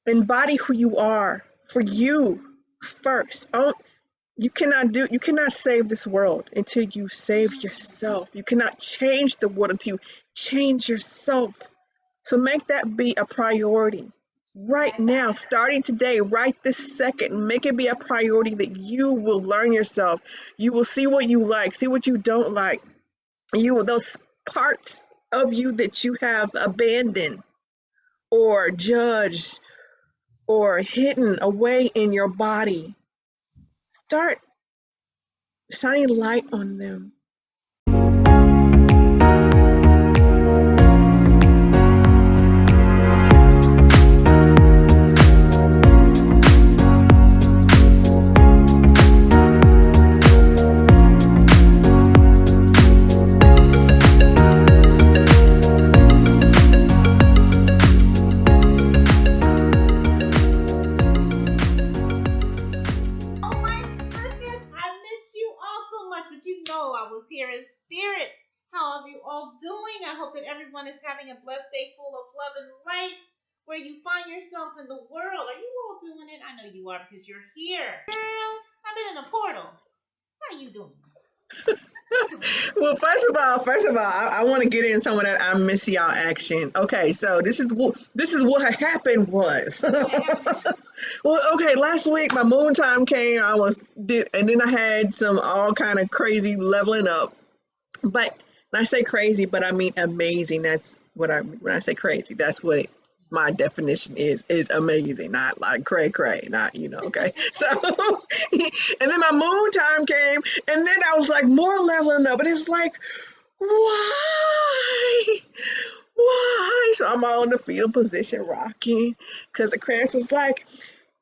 Embody who you are for you first. Oh, you cannot save this world until you save yourself. You cannot change the world until you change yourself. So make that be a priority right now, starting today, right this second. Make it be a priority that you will learn yourself. You will see what you like, see what you don't like. You will, those parts of you that you have abandoned or judged or hidden away in your body, start shining light on them. I was here in spirit. How are you all doing? I hope that everyone is having a blessed day full of love and light where you find yourselves in the world. Are you all doing it? I know you are because you're here. Girl, I've been in a portal. How are you doing? Well, first of all, I want to get in some of that I miss y'all action. Okay, so this is what had happened was. Well, okay, last week my moon time came. And then I had some all kind of crazy leveling up. But when I say crazy, but I mean amazing. That's what when I say crazy. That's what my definition is amazing, not like cray cray, not okay. So, and then my moon time came, and then I was like more leveling up, and it's like, why? Why? So I'm all in the fetal position rocking, because the crash was like,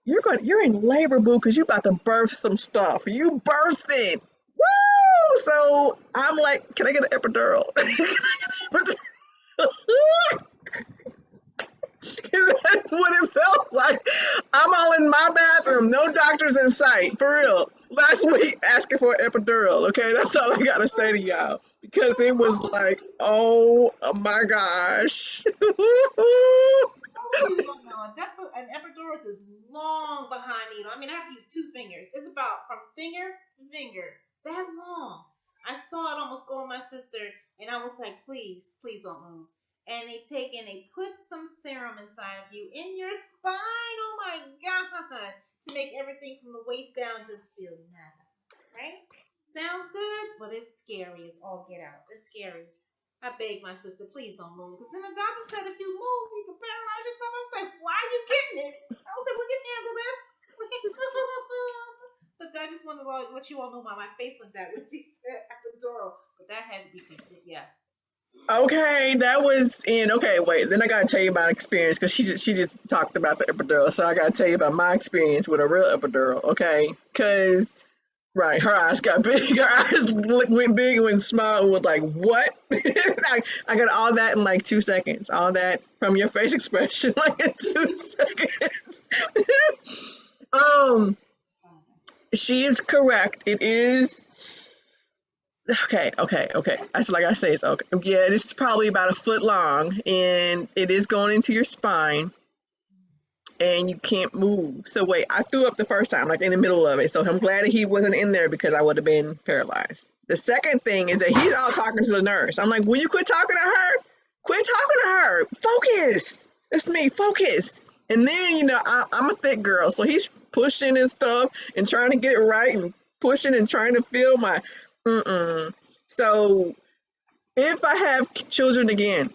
you're in labor, boo, because you about to birth some stuff. You birthing. Woo! So I'm like, can I get an epidural? That's what it felt like. I'm all in my bathroom, no doctors in sight, for real. Last week, asking for an epidural, okay? That's all I gotta say to y'all. Because it was like, oh my gosh. You don't know. An epidural is long behind needle. I mean, I have to use 2 fingers. It's about from finger to finger. That long. I saw it almost go on my sister, and I was like, please, please don't move. And they put some serum inside of you in your spine. Oh my God. To make everything from the waist down just feel nada. Right? Sounds good, but it's scary as all get out. It's scary. I begged my sister, please don't move. Because then the doctor said if you move, you can paralyze yourself. I was like, why are you getting it? I was like, we can handle this. But I just wanted to let you all know my face went that when she said epidural. But that had to be some yes. Okay, that was in. Okay, wait. Then I gotta tell you about experience because she just talked about the epidural, so I gotta tell you about my experience with a real epidural. Okay, because right, her eyes got big. Her eyes went big and went small and was like, "What?" I got all that in like 2 seconds. All that from your face expression, like in 2 seconds. um, she is correct. It is okay. That's like I say, it's okay. Yeah, this is probably about a foot long, and it is going into your spine, and you can't move. So wait, I threw up the first time, like in the middle of it. So I'm glad that he wasn't in there because I would have been paralyzed. The second thing is that he's all talking to the nurse. I'm like, will you quit talking to her? Quit talking to her. Focus. It's me. Focus. And then I'm a thick girl, so he's pushing and stuff and trying to get it right and pushing and trying to feel my So if I have children again,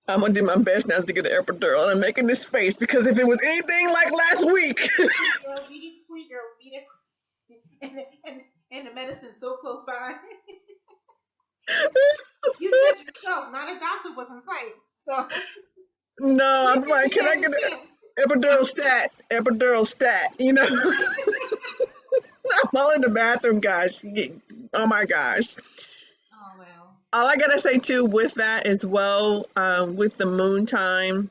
I'm gonna do my best now to get an epidural. I'm making this face because if it was anything like last week, Girl, beat it, and the medicine's so close by. You said yourself, not a doctor was in sight. So no, I'm like, can I get an epidural stat? Epidural stat, I'm all in the bathroom, guys. Oh my gosh. Oh well. All I gotta say too with that as well, with the moon time,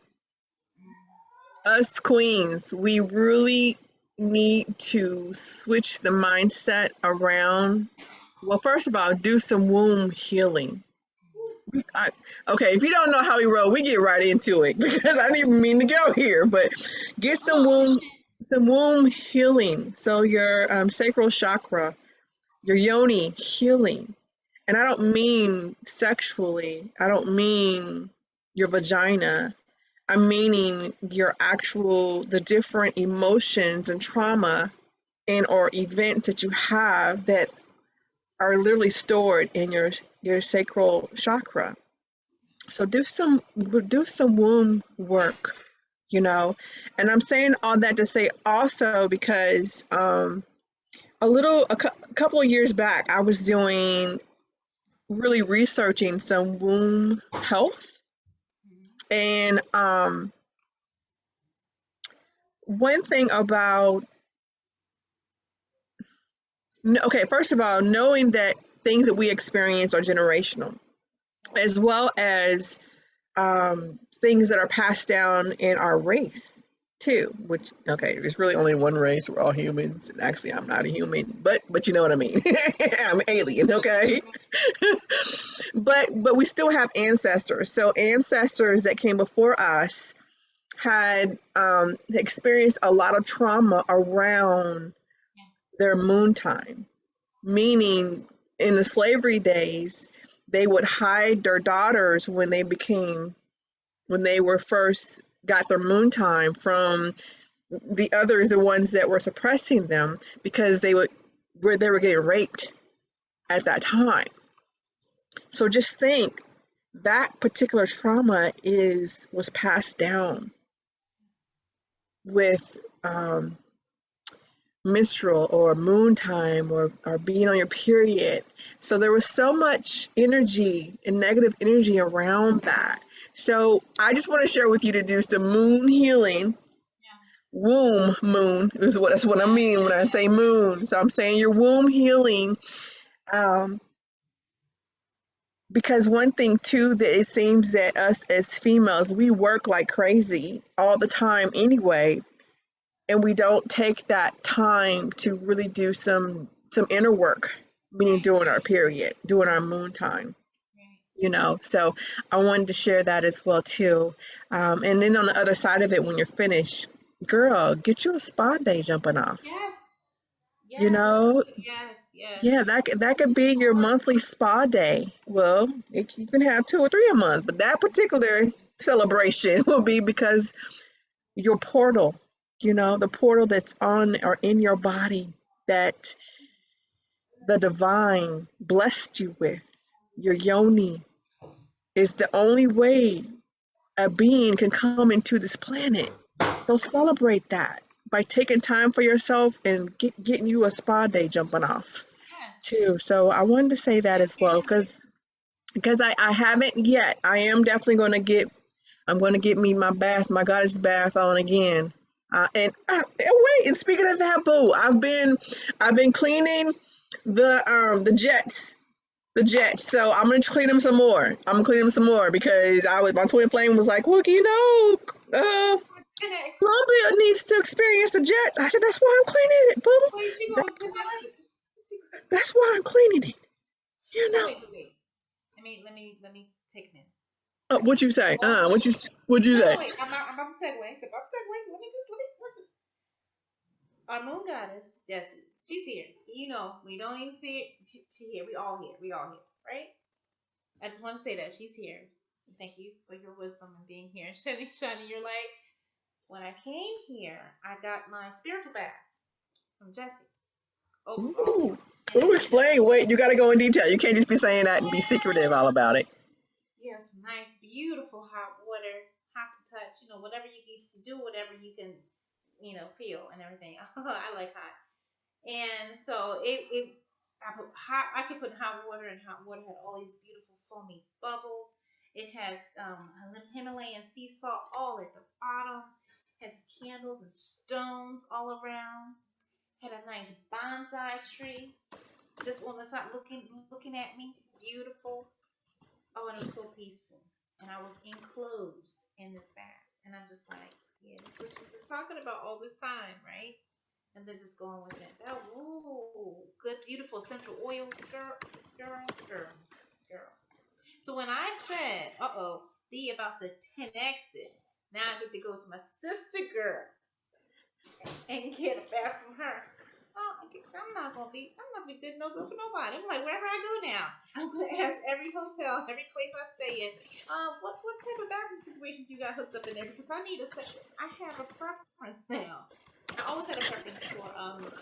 us queens, we really need to switch the mindset around. Well, first of all, do some womb healing. Okay, if you don't know how we roll, we get right into it because I didn't even mean to go here. But get I'm in. some womb healing. So your sacral chakra, your yoni healing, and I don't mean sexually. I don't mean your vagina. I'm meaning your actual the different emotions and trauma and or events that you have that are literally stored in your sacral chakra. So do some womb work, you know. And I'm saying all that to say also because a couple of years back I was doing really researching some womb health Mhm. and one thing about okay, first of all, knowing that things that we experience are generational as well as things that are passed down in our race too. Which okay, there's really only one race. We're all humans, and actually, I'm not a human, but you know what I mean. I'm alien, okay. But we still have ancestors. So ancestors that came before us had experienced a lot of trauma around Yeah. their moon time, meaning in the slavery days they would hide their daughters when they were first got their moon time from the others, the ones that were suppressing them, because they were getting raped at that time. So just think that particular trauma is was passed down with menstrual or moon time or being on your period. So there was so much energy and negative energy around that. So I just want to share with you to do some moon healing. Yeah. Womb moon is what that's what I Yes. mean when Yes. I Yes. say Yes. moon. So I'm saying your womb healing. Um, because one thing too that it seems that us as females we work like crazy all the time anyway, and we don't take that time to really do some inner work, meaning Right. during our period, during our moon time, Right. you know. So I wanted to share that as well too. And then on the other side of it, when you're finished, girl, get you a spa day jumping off. Yes. You Yes. know, Yes. Yes. yeah, that could be your monthly spa day. Well, you can have two or three a month, but that particular celebration will be because your portal, you know, the portal that's on or in your body that the divine blessed you with, your yoni, is the only way a being can come into this planet. So celebrate that by taking time for yourself and getting you a spa day jumping off Yes. too. So I wanted to say that as well because I haven't yet. I am definitely going to I'm going to get me my bath, my goddess bath on again. And wait, and speaking of that, boo, I've been cleaning the jets, the jets. So I'm gonna clean them some more. I'm gonna clean them some more because I was my twin flame was like, look, you know, 10x. Columbia needs to experience the jets. I said that's why I'm cleaning it, boo. Wait, she That's going 10x why. it. She going- That's why I'm cleaning it. You Oh know. wait. Let me take a minute. What you say? Hold on. What you No, say? wait. I'm about to segue. It's about to segue. Let me listen. Our moon goddess, Jessie. She's here. You know, we don't even see it. She here. We all here. We all here. Right? I just want to say that she's here. Thank you for your wisdom and being here. Shining your light. When I came here, I got my spiritual bath from Jessie. Oh, it was awesome. Ooh. And Ooh, it explain. Wait, you got to go in detail. You can't just be saying that and be secretive all about it. yes, nice, beautiful hot water, hot to touch. You know, whatever you need to do, whatever you can, feel and everything. I like hot, and so it I put hot. I could put hot water, and hot water had all these beautiful foamy bubbles. It has Himalayan sea salt all at the bottom. Has candles and stones all around. Had a nice bonsai tree. This one that's not looking at me. Beautiful. Oh, and it was so peaceful. And I was enclosed in this bath. And I'm just like, yeah, this is what she's been talking about all this time, right? And then just going with it. That ooh, good, beautiful essential oils, girl, girl, girl, girl. So when I said, D about the 10X it, now I get to go to my sister girl and get it back from her. Oh, I'm not gonna be good, no good for nobody. I'm like, wherever I go now, I'm gonna ask every hotel, every place I stay in, what type of bathroom situations you got hooked up in there? Because I need I have a preference now. I always had a preference for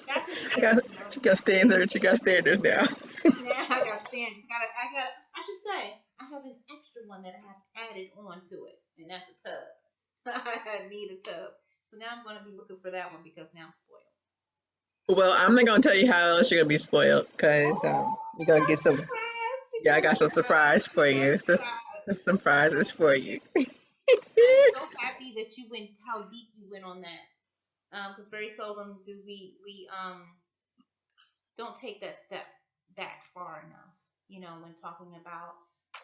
bathroom situations. She got standards. She got standards now. Now I got standards. I should say, I have an extra one that I have added on to it, and that's a tub. I need a tub. So now I'm going to be looking for that one because now I'm spoiled. Well, I'm not gonna tell you how else you're gonna be spoiled, because She you're gonna got get some. surprise. She Yeah, I got got some surprise for She got you. Some surprises for you. I'm so happy that you went how deep you went on that. Because very seldom do we don't take that step back far enough. You know, when talking about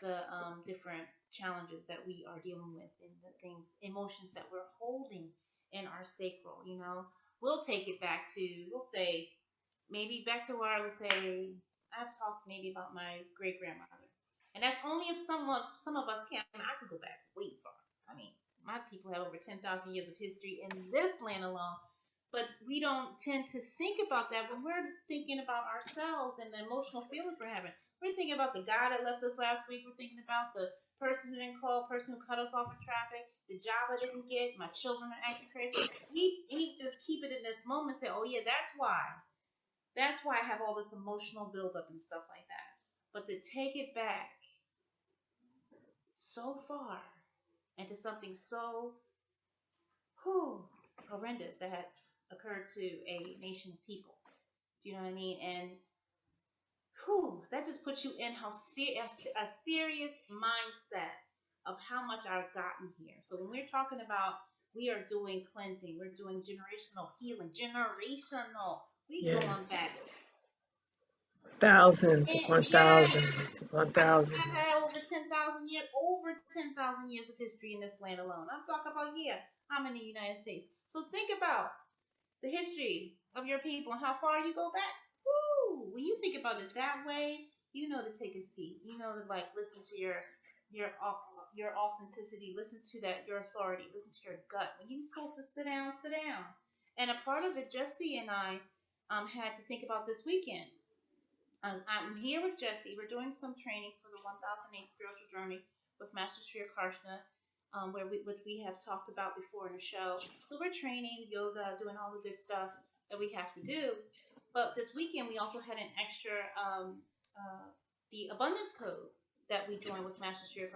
the different challenges that we are dealing with and the things, emotions that we're holding in our sacral. You know, we'll take it back to, we'll say, maybe back to where, let's say, I've talked maybe about my great grandmother, and that's only if some of us can. I mean, I could go back way far. I mean, my people have over 10,000 years of history in this land alone, but we don't tend to think about that when we're thinking about ourselves and the emotional feelings we're having. We're thinking about the guy that left us last week. We're thinking about the person who didn't call, person who cut us off in traffic, the job I didn't get, my children are acting crazy. We just keep it in this moment and say, oh yeah, that's why. That's why I have all this emotional buildup and stuff like that. But to take it back so far into something so horrendous that had occurred to a nation of people. Do you know what I mean? And that just puts you in a serious mindset of how much I've gotten here. So when we're talking about we are doing cleansing, we're doing generational healing, we Yes. going back. Thousands And upon yes, thousands upon I thousands. had over 10,000 years of history in this land alone. I'm talking about, I'm in the United States. So think about the history of your people and how far you go back. Woo! When you think about it that way, you know to take a seat. You know to like listen to your authenticity. Listen to your authority. Listen to your gut. When you're supposed to sit down, sit down. And a part of it, Jesse and I had to think about this weekend. I'm here with Jesse. We're doing some training for the 1008 Spiritual Journey with Master 𝕱𝖃, which we have talked about before in the show. So we're training, yoga, doing all the good stuff that we have to do. But this weekend we also had an extra, the abundance code that we joined with Master 𝕱𝖃.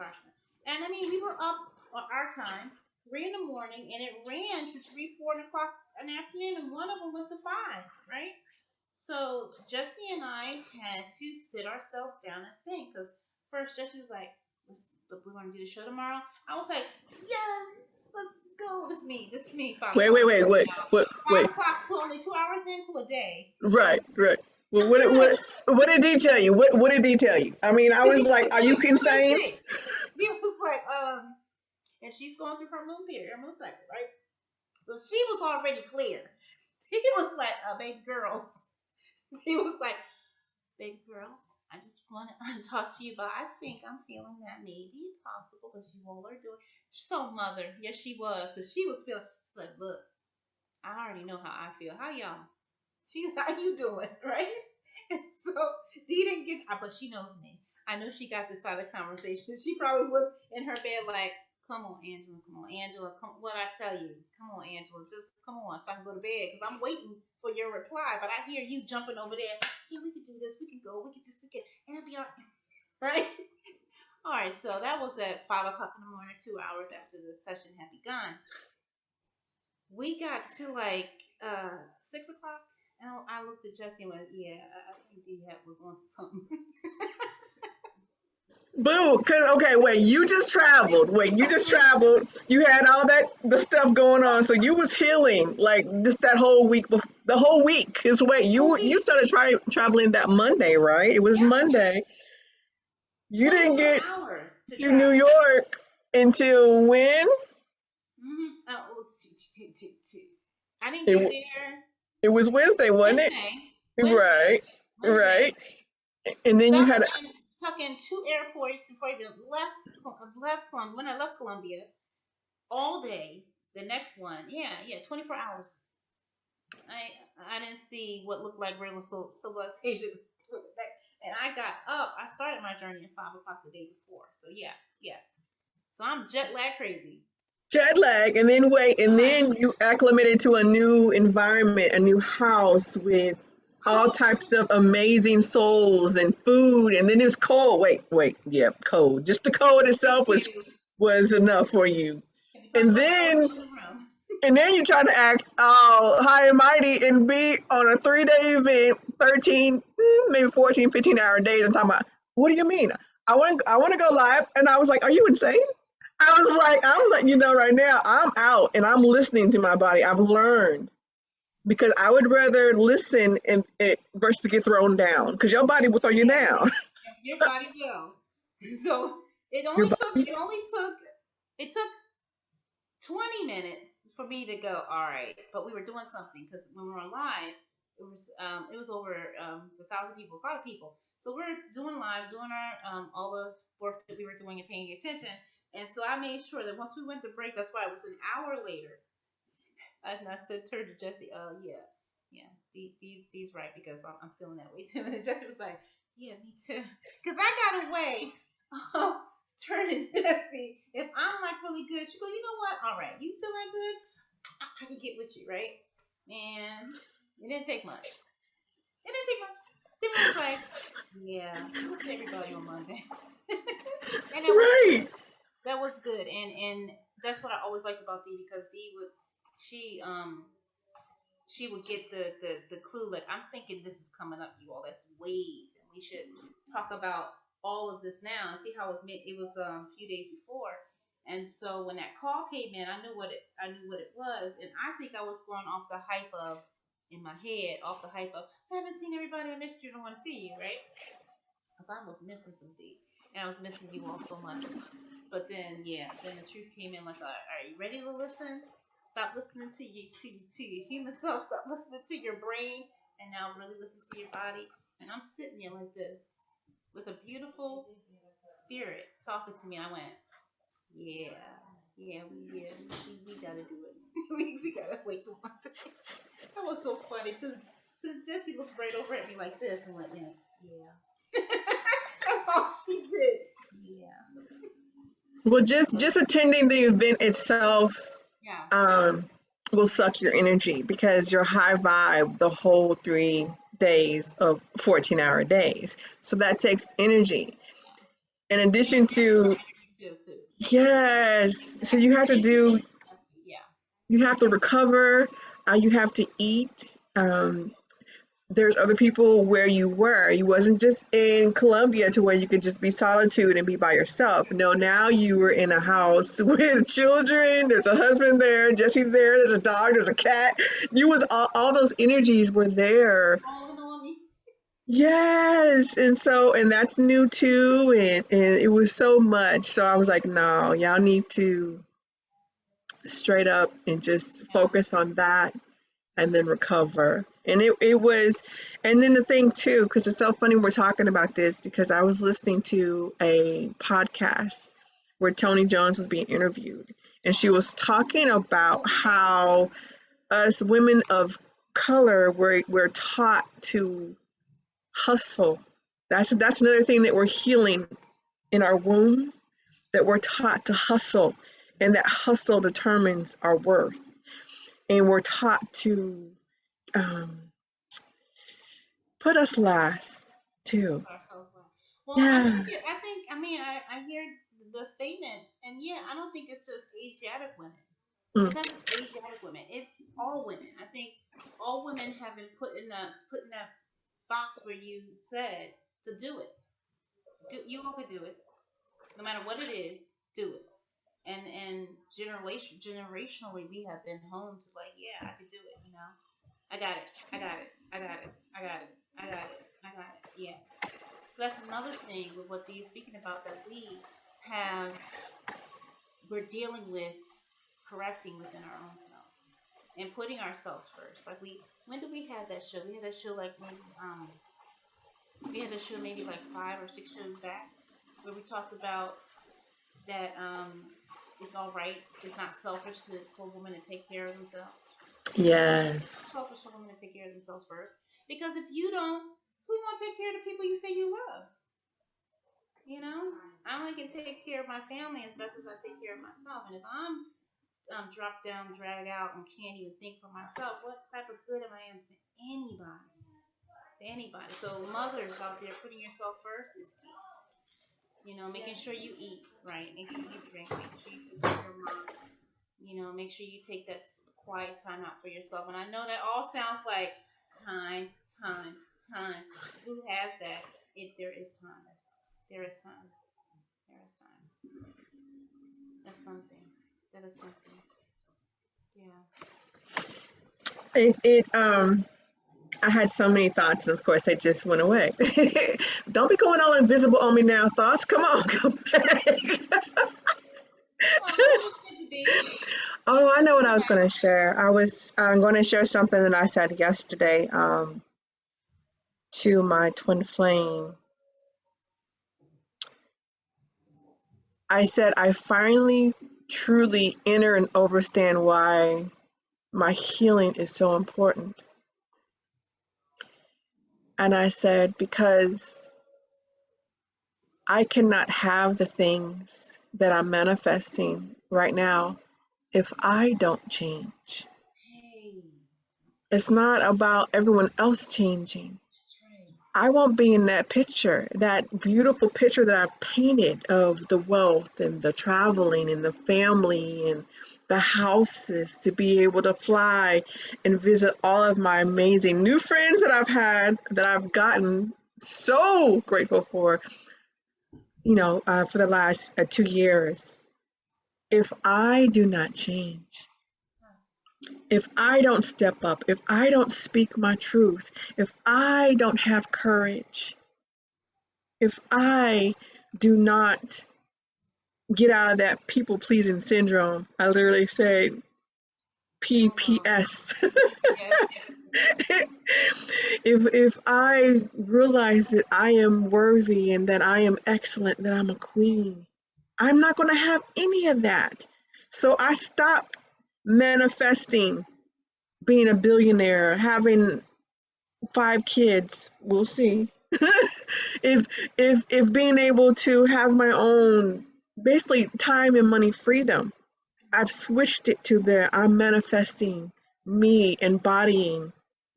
And I mean, we were up on our time, 3 in the morning, and it ran to 3, 4 o'clock in the afternoon, and one of them went to 5, right? So Jesse and I had to sit ourselves down and think, because first Jesse was like, "We want to do the show tomorrow." I was like, "Yes, let's go." This is me. 5 o'clock. Wait. 5 o'clock to only 2 hours into a day. Right. Well, I'm good. what did he tell you? What did he tell you? I mean, I was like, are you insane? He was like, and she's going through her moon period, her moon cycle, right? So she was already clear. He was like, baby girls. He was like, baby girls, I just want to talk to you about, I think I'm feeling that maybe it's possible because you all are doing. So mother, yes she was, because she was feeling, she's like, look, I already know how I feel. How y'all? She's how you doing, right? And so Dee didn't get, but she knows me. I know she got this side of the conversation. She probably was in her bed like, come on, Angela, what I tell you? Come on, Angela, just come on so I can go to bed because I'm waiting for your reply. But I hear you jumping over there. Yeah, we can do this. We can go. We can, and it'll be all right. All right, so that was at 5 o'clock in the morning, 2 hours after the session had begun. We got to like 6 o'clock, and I looked at Jesse and went, yeah, I think D-Hat was on something. Boo, wait, you just traveled. You had all the stuff going on. So you was healing like just that whole week, the whole week. Is wait, you started traveling that Monday, right? It was Monday. You didn't get to New York until when? Mm-hmm. I didn't get there. It was Wednesday, wasn't it? Wednesday. Right. And then you had tuck in 2 airports before I even left Columbia. When I left Columbia, all day. The next one, 24 hours. I didn't see what looked like real civilization. And I got up. I started my journey at 5 o'clock the day before. So yeah. So I'm jet lag crazy. Jet lag, and then wait, and Uh-huh. then you acclimated to a new environment, a new house with all types of amazing souls and food, and then it was cold. Wait, yeah, cold. Just the cold Thank itself you. was enough for you. Can we talk And about the then elephant in the room? and then you try to act all high and mighty and be on a 3 day event, 13, maybe 14, 15 hour days. I'm talking about, what do you mean? I want to go live. And I was like, are you insane? I was like, I'm letting you know right now, I'm out and I'm listening to my body. I've learned because I would rather listen and versus to get thrown down because your body will throw you Yes, down. your body will. So Your it took 20 minutes for me to go, all right. But we were doing something because when we were on live, it was over 1,000 people. It's a lot of people. So we're doing live, doing our all the work that we were doing and paying attention. And so I made sure that once we went to break, that's why it was an hour later. And I said, turn to Jesse, yeah, these right because I'm feeling that way too. And Jesse was like, yeah, me too, because I got a way of turning Jesse. If I'm like really good, she go, you know what? All right, you feel that good? I can get with you, right? And it didn't take much. It didn't take much. Then I was like, yeah, we'll see everybody on Monday, and that was good. right. That was good, and that's what I always liked about Dee because Dee would she she would get the clue like I'm thinking this is coming up, you all. That's wave, and we should talk about all of this now and see how it was a few days before. And so when that call came in, I knew what it was, and I think I was going off the hype of in my head off the hype of I haven't seen everybody, I missed you, I don't want to see you, right? Because I was missing some D, and I was missing you all so much. But then, yeah, then the truth came in like, are you ready to listen? Stop listening to your human self. Stop listening to your brain, and now really listen to your body. And I'm sitting there like this with a beautiful spirit talking to me. And I went, we gotta do it. we gotta wait till Monday. That was so funny because Jessie looked right over at me like this and went, yeah. That's all she did. Yeah. Well, just attending the event itself Yeah. um, will suck your energy because you're high vibe the whole 3 days of 14-hour days. So that takes energy. In And addition your mental to, energy too. yes, so And yeah. you have to recover, you have to eat. There's other people where you were. You wasn't just in Colombia to where you could just be solitude and be by yourself. No, now you were in a house with children. There's a husband there. Jesse's there. There's a dog. There's a cat. You was all those energies were there. Falling on me. Yes, and that's new too, and it was so much. So I was like, no, y'all need to straight up and just Yeah. focus on that and then recover. And it was, and then the thing too, because it's so funny we're talking about this because I was listening to a podcast where Tony Jones was being interviewed, and she was talking about how us women of color we're taught to hustle. That's another thing that we're healing in our womb, that we're taught to hustle, and that hustle determines our worth, and we're taught to um, put us last too. Put ourselves on. Well, Yeah. I mean, I hear the statement, and yeah, I don't think it's just Asiatic women. Mm. It's not just Asiatic women. It's all women. I think all women have been put in that box where you said to do it. You all could do it, no matter what it is. Do it. And generationally, we have been home to like, yeah, I could do it. You know, I got it. I got it. I got it. I got it. I got it. I got it. Yeah. So that's another thing with what Dee is speaking about that have we're dealing with correcting within our own selves and putting ourselves first. Like when did we have that show? We had that show like maybe We had a show maybe like 5 or 6 shows back where we talked about that it's all right. It's not selfish for women to take care of themselves. It's not Yes. selfish for women to take care of themselves first. Because if you don't, who's gonna take care of the people you say you love? You know, I only can take care of my family as best as I take care of myself. And if I'm dropped down, dragged out, and can't even think for myself, what type of good am I to anybody? To anybody. So mothers out there, putting yourself first is key. You know, making sure you eat right, make sure you drink, make sure you take care of your mind. You know, make sure you take that quiet time out for yourself. And I know that all sounds like time, time, time. Who has that? If there is time, there is time, there is time. That's something. That is something. Yeah. It I had so many thoughts, and of course, they just went away. Don't be going all invisible on me now. Thoughts, come on, come back. Oh, it's meant to be. Oh, I know what I was Okay. going to share. I was going to share something that I said yesterday to my twin flame. I said, I finally truly enter and understand why my healing is so important. And I said, because I cannot have the things that I'm manifesting right now if I don't change. Hey, It's not about everyone else changing. that's right. I won't be in that picture, that beautiful picture that I've painted of the wealth and the traveling and the family and the houses, to be able to fly and visit all of my amazing new friends that I've had, that I've gotten so grateful for, for the last 2 years. If I do not change, if I don't step up, if I don't speak my truth, if I don't have courage, if I do not get out of that people pleasing syndrome, I literally said Oh no. PPS. Yes. if I realize that I am worthy and that I am excellent, that I'm a queen, I'm not going to have any of that. So I stopped manifesting being a billionaire, having 5 kids. We'll see. if if being able to have my own, basically, time and money freedom, I've switched it to the I'm manifesting me embodying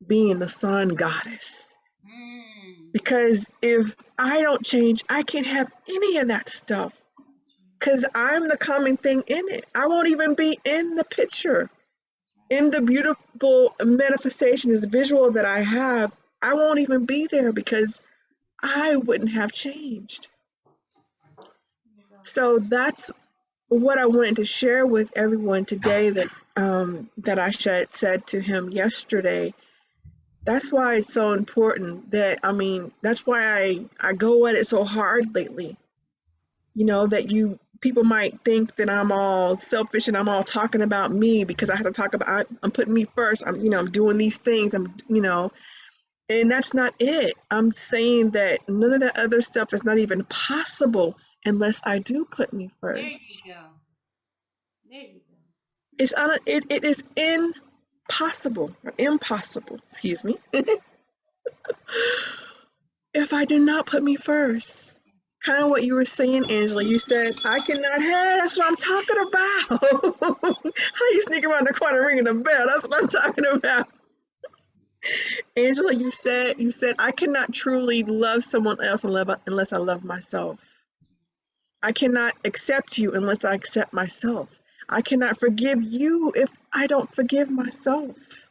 being the sun goddess. Mm. Because if I don't change, I can't have any of that stuff. Because I'm the common thing in it. I won't even be in the picture. In the beautiful manifestation, this visual that I have, I won't even be there because I wouldn't have changed. There you go. So that's what I wanted to share with everyone today, that I said to him yesterday. That's why it's so important, that's why I go at it so hard lately. That people might think that I'm all selfish and I'm all talking about me because I have to talk about, I'm putting me first. I'm doing these things. And that's not it. I'm saying that none of that other stuff is not even possible unless I do put me There first. you go. There you go. It is impossible, or impossible, excuse me, if I do not put me first. Kind of what you were saying, Angela. You said, I cannot have, that's what I'm talking about. How you sneak around the corner ringing the bell? That's what I'm talking about. Angela, you said I cannot truly love someone else unless I love myself. I cannot accept you unless I accept myself. I cannot forgive you if I don't forgive myself.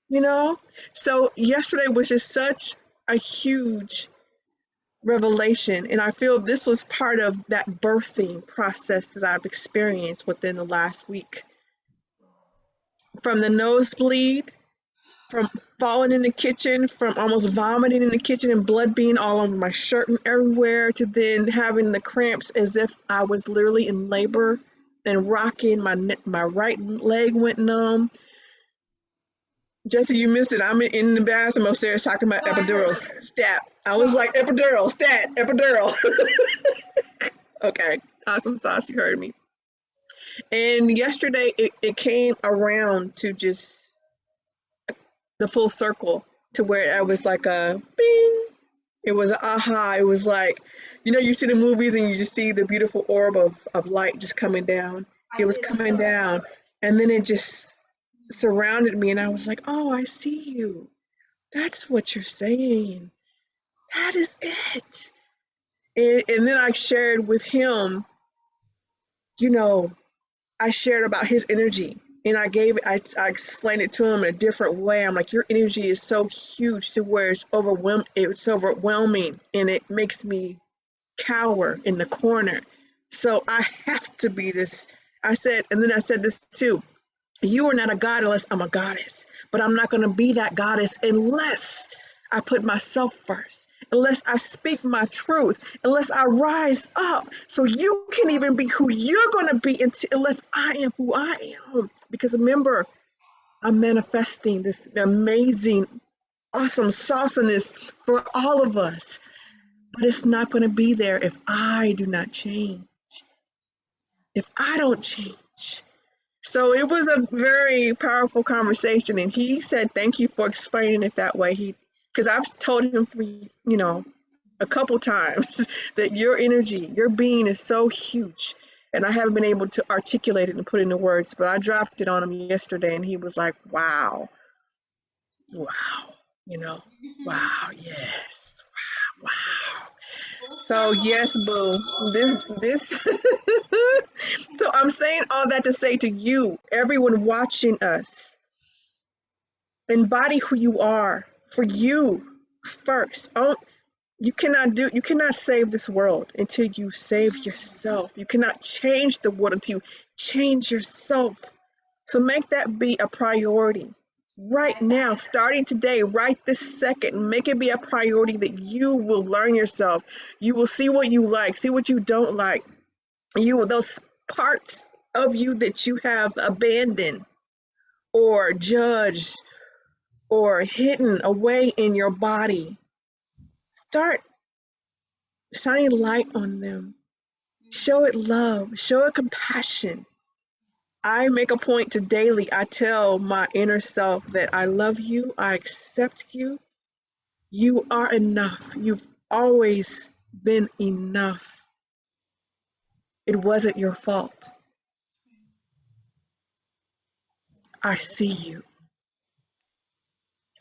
You know? So yesterday was just such a huge revelation. And I feel this was part of that birthing process that I've experienced within the last week. From the nosebleed, from falling in the kitchen, from almost vomiting in the kitchen and blood being all over my shirt and everywhere, to then having the cramps as if I was literally in labor and rocking. My right leg went numb. Jesse, you missed it. I'm in the bathroom upstairs talking about Oh, I heard epidural her. stat. I was No. like, epidural, stat, epidural. Okay, awesome sauce. You heard me. And yesterday, it came around to just the full circle to where I was like a bing. It was an aha. It was like, you see the movies and you just see the beautiful orb of light just coming down. It I was did. I coming saw that. down. And then it just surrounded me. And I was like, oh, I see you. That's what you're saying. That is it. And then I shared with him, you know, I shared about his energy. And I explained it to him in a different way. I'm like, your energy is so huge to where it's overwhelming and it makes me cower in the corner. So I have to be this. And then I said this too. You are not a god unless I'm a goddess. But I'm not going to be that goddess unless I put myself first, unless I speak my truth, unless I rise up. So you can even be who you're going to be unless I am who I am. Because remember, I'm manifesting this amazing, awesome sauciness for all of us. But it's not going to be there if I do not change, if I don't change. So it was a very powerful conversation, and he said, "Thank you for explaining it that way." Because I've told him for a couple times that your energy, your being is so huge, and I haven't been able to articulate it and put it into words. But I dropped it on him yesterday, and he was like, "Wow, wow, you know, wow, yes, wow." Full So circle. yes, boo. Full This. So I'm saying all that to say to you, everyone watching us, embody who you are for you first. Oh, you cannot save this world until you save yourself. You cannot change the world until you change yourself. So make that be a priority. Right now, starting today, right this second, make it be a priority that you will learn yourself. You will see what you like, see what you don't like. Those parts of you that you have abandoned or judged or hidden away in your body, start shining light on them. Show it love, show it compassion. I make a point to daily, I tell my inner self that I love you, I accept you, you are enough. You've always been enough. It wasn't your fault. I see you.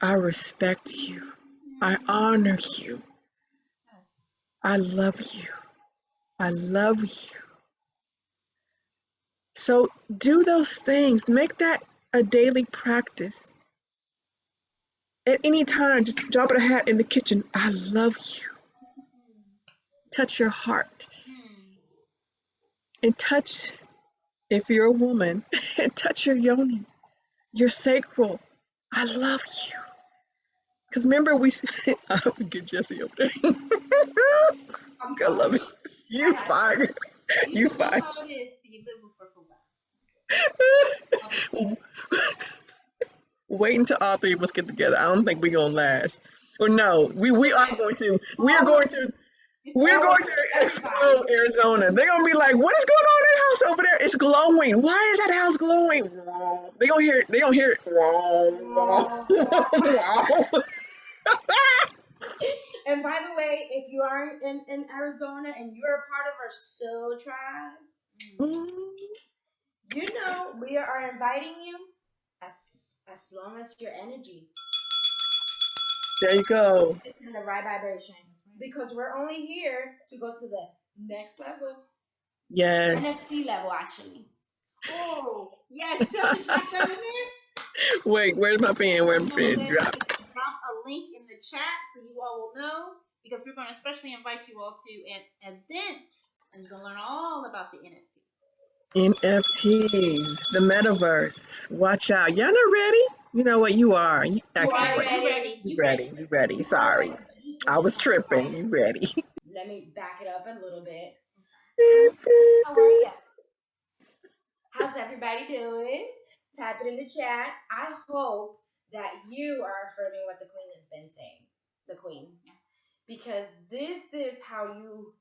I respect you. I honor you. Yes. I love you. I love you. So do those things. Make that a daily practice. At any time, just drop a hat in the kitchen. I love you. Touch your heart. And touch, if you're a woman, and touch your yoni, your sacral. I love you. Because remember, I hope we get Jesse up there. I'm I love sorry. it. You fire. You You know fire. how it is till you live with her for a while. Wait until all three of us get together. I don't think we're gonna last. Or no, we are going to. We are All going of to. it's We're all going to everybody. explode Arizona. They're gonna be like, "What is going on in that house over there? It's glowing. Why is that house glowing?" They gonna hear it. They gonna hear it. And by the way, if you are in Arizona and you're a part of our Soul Tribe, you know we are inviting you as as long as your energy There you go. is in the right vibration. Because we're only here to go to the next level. Yes. NFC level actually. Oh, yes. Still just write that in there. Wait, where's my pen? Where's I'm my gonna pen? let Drop. drop a link in the chat so you all will know because we're gonna especially invite you all to an event and you're gonna learn all about the NFT. NFTs, the metaverse. Watch out. Y'all not ready? You know what? You are. You You actually are ready. You ready. ready? You You ready. ready? You ready. You are Sorry. ready. Just I let me was tripping. You ready. let me back it up a little bit. How are you? How's everybody doing? Type it in the chat. I hope that you are affirming what the queen has been saying, the queens. Yes. Because this is how you,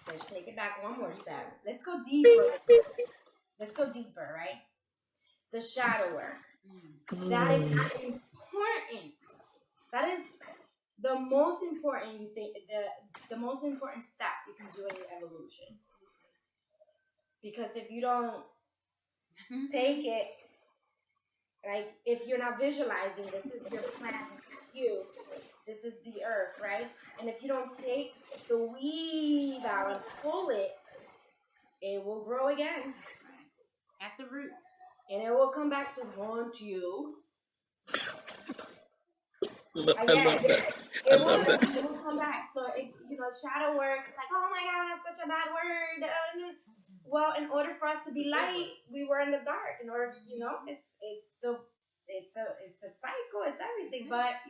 let's take it back one more step. Let's go deeper. Let's go deeper, right? The shadow work. That is important. That is the most important, you think, the most important step you can do in your evolution. Because if you don't take it, like if you're not visualizing, this is your planet, this is you, this is the earth, right? And if you don't take the weave out and pull it, it will grow again. At the roots. And it will come back to haunt you. I love that. It will come back. So if shadow work, it's like, oh my god, that's such a bad word. Well, in order for us to be light, we were in the dark. In order, it's a cycle. It's everything. But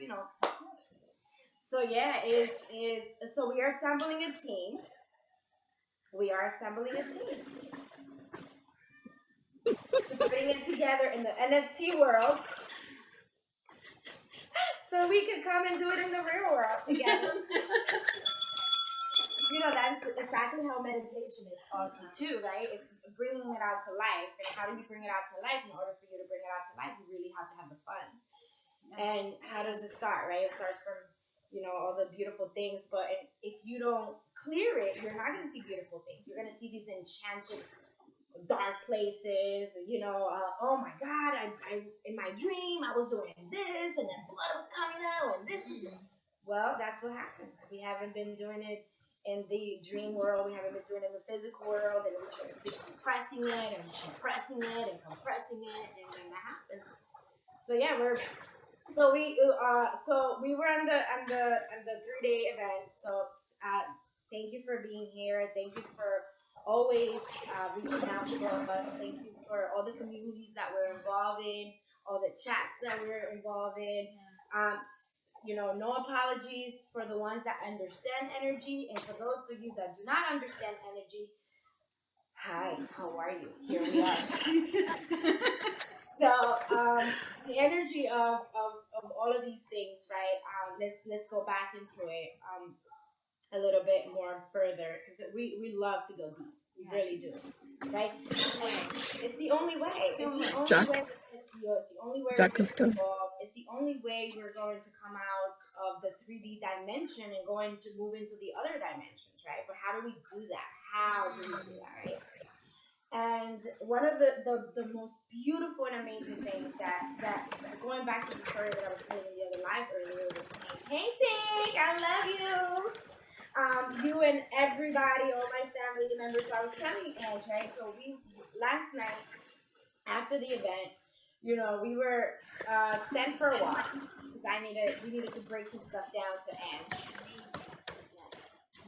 so yeah, so we are assembling a team. We are assembling a team to bring it together in the NFT world. So we could come and do it in the real world together. That's exactly how meditation is awesome too, right? It's bringing it out to life. And how do you bring it out to life? In order for you to bring it out to life, you really have to have the fun. And how does it start, right? It starts from, all the beautiful things. But if you don't clear it, you're not going to see beautiful things. You're going to see these enchanted dark places, oh my god, I in my dream I was doing this and then blood was coming out and this was well, that's what happens. We haven't been doing it in the dream world, we haven't been doing it in the physical world, and we just been compressing it and compressing it and compressing it, and then that happens. So yeah, we were on the 3-day event. So thank you for being here. Thank you for always reaching out to us. Thank you for all the communities that we're involved in, all the chats that we're involved in. No apologies for the ones that understand energy, and for those of you that do not understand energy, hi, how are you? Here we are. So the energy of all of these things, right? Let's go back into it a little bit more further, because we love to go deep. We really do, right? And it's the only way. It's the only way. It's the only way we're going to evolve. It's the only way we're going to come out of the 3D dimension and going to move into the other dimensions, right? But how do we do that? How do we do that, right? And one of the most beautiful and amazing things that going back to the story that I was telling in the other live earlier with Tink. Hey Tink, I love you. You and everybody, all my family members. So I was telling Ange, right? So we last night after the event, we were sent for a walk because we needed to break some stuff down to Ange.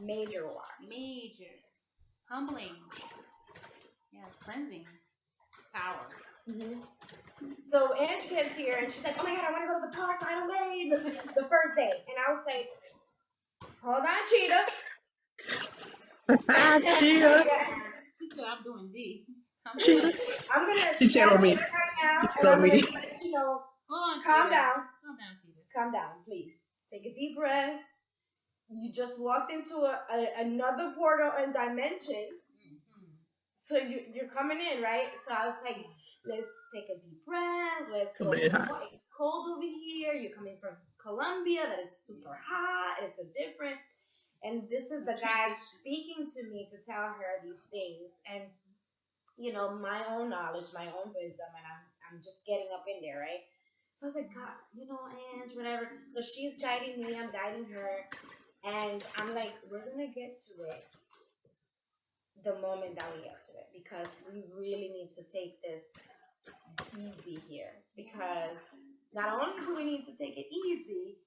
Major walk. Major. Humbling. Yes, cleansing. Power. Mm-hmm. So Ange gets here and she's like, oh my god, I want to go to the park finally, the first day. And I was like, hold on, Cheetah. Cheetah. She said, I'm doing D. Cheetah. I'm going to she channeled me. Right now, and I'm going to let you know. Hold on, calm Cheetah. down. Calm down, Cheetah. Calm down, please. Take a deep breath. You just walked into another portal and dimension. So you're coming in, right? So I was like, let's take a deep breath. Let's go. It's cold over here. You're coming from Colombia. That it's super hot. It's a different. And this is the guy speaking to me to tell her these things. And, my own knowledge, my own wisdom. And I'm just getting up in there, right? So I was like, God, Ange, whatever. So she's guiding me. I'm guiding her. And I'm like, we're going to get to it the moment that we get to it, because we really need to take this easy here, because not only do we need to take it easy,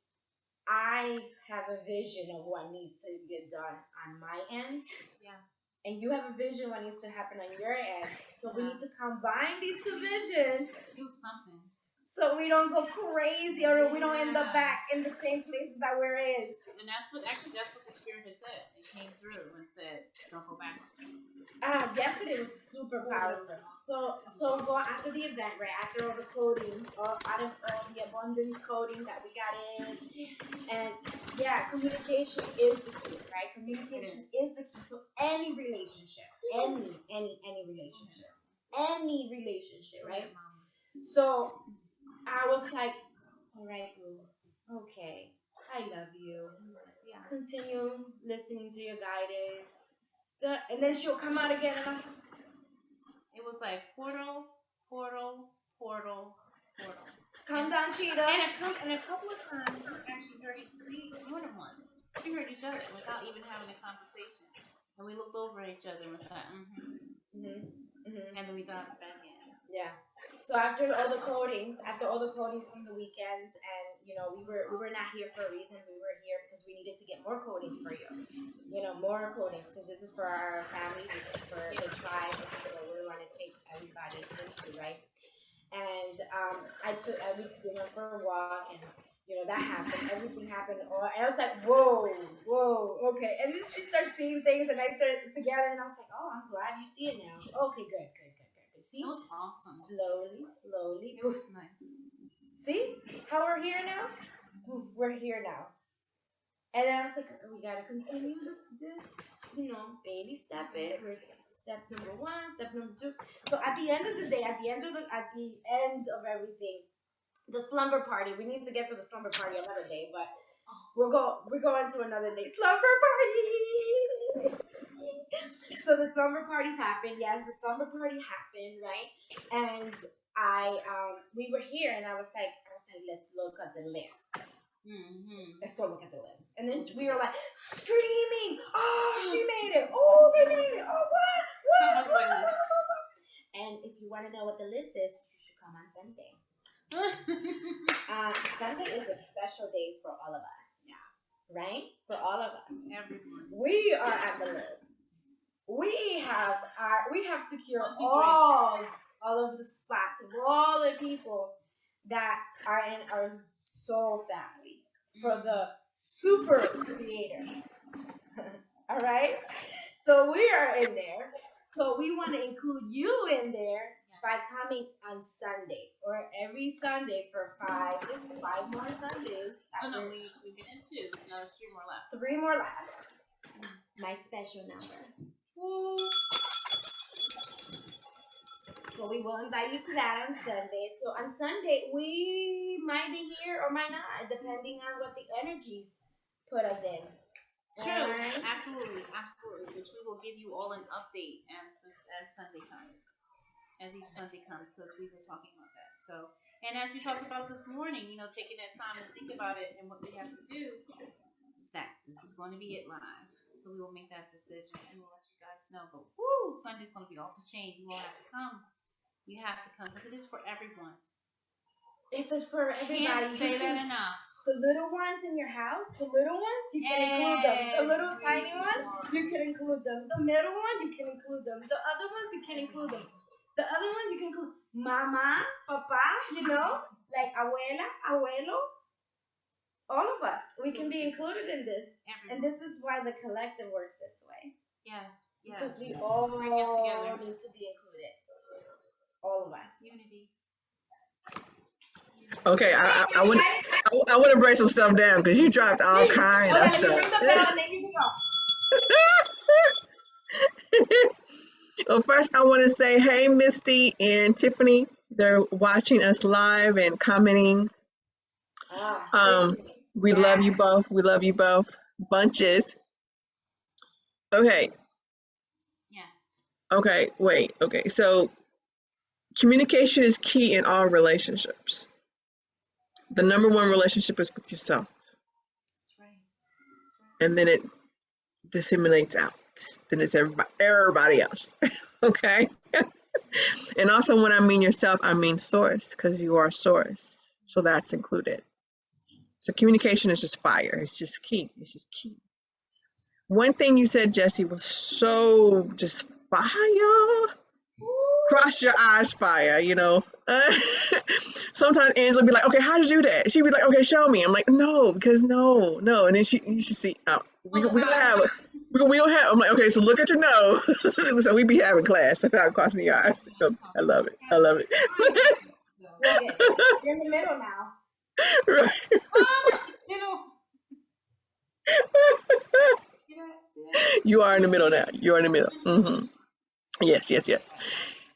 I have a vision of what needs to get done on my end, and you have a vision what needs to happen on your end, so we need to combine these two visions, do something, so we don't go crazy, or we don't end up back in the same places that we're in. And that's what the spirit had said. It came through and said, don't go backwards. Yesterday was super powerful. So go after the event, right after all the coding, out of all the abundance coding that we got in, and yeah, communication is the key, right? Communication is the key to any relationship, any relationship, any relationship, right? So I was like, all right, boo, okay, I love you. Continue listening to your guidance. And then she'll come out again, and I was like, It was like portal, portal, portal, portal. come down, Cheetah. And a couple of times we actually heard more than once. We heard each other without even having a conversation. And we looked over at each other and was like, and then we got back in. Yeah. So after all the codings from the weekends, and we were not here for a reason. We were here because we needed to get more codings for you. More codings, because this is for our family, this is for the tribe, this is what we want to take everybody into, right? And we went for a walk, and that happened. Everything happened, and I was like, whoa, okay. And then she started seeing things, and I started together, and I was like, oh, I'm glad you see it now. Okay, good. See, it was awesome. Slowly. It was nice. See how we're here now? We're here now. And then I was like, we gotta continue this, baby step it. We're step number 1, step number 2. So at the end of the day, at the end of everything, the slumber party. We need to get to the slumber party another day, but we're going to another day. Slumber party. So the slumber parties happened. Yes, the slumber party happened, right? And we were here, and I was like, let's look at the list. Let's go look at the list. And then we were like screaming, oh, she made it. Oh, they made it. Oh, what? And if you want to know what the list is, you should come on Sunday. Sunday is a special day for all of us. Yeah. Right? For all of us. Everyone. We are at the list. We have secured all of the spots of all the people that are in our soul family for the super creator. All right? So we are in there. So we want to include you in there by coming on Sunday or every Sunday for 5. There's 5 more Sundays. No, we've been in 2. Now there's 3 more left. 3 more left. My special number. Woo. So we will invite you to that on Sunday. So on Sunday, we might be here or might not, depending on what the energies put us in. True, absolutely. Which we will give you all an update as Sunday comes, as each Sunday comes, because we were talking about that. So, and as we talked about this morning, taking that time to think about it and what we have to do, that this is going to be it live. So we will make that decision and we'll let you guys know. But Sunday's going to be off the chain. You all have to come. You have to come because it is for everyone. This is for everybody. Can't say that enough. The little ones in your house, you can include them. The little tiny one, you can include them. The middle one, you can include them. The other ones, you can include them. The other ones, you can include mama, papa, like abuela, abuelo. All of us, we can be included in this. Everyone. And this is why the collective works this way. Yes. Because we all bring us together. Need to be included. All of us. Unity. Okay, I want to break some stuff down because you dropped all kinds of stuff. Well, first I want to say, hey, Misty and Tiffany. They're watching us live and commenting. We love you both. We love you both. Bunches. Okay. Yes. Okay, wait. Okay, so communication is key in all relationships. The number 1 relationship is with yourself. That's right. And then it disseminates out. Then it's everybody else. Okay? And also when I mean yourself, I mean source, because you are source. So that's included. So communication is just fire. It's just key. It's just key. One thing you said, Jessie, was so just fire. Cross your eyes fire, Sometimes Angela will be like, okay, how to do that? She'd be like, okay, show me. I'm like, no, because no. And then you should see, we're We don't have. I'm like, okay, so look at your nose. So we be having class about crossing the eyes. I love it. I love it. Well, good. You're in the middle now. Right. You know, see You are in the middle now. You are in the middle. Yes, yes, yes.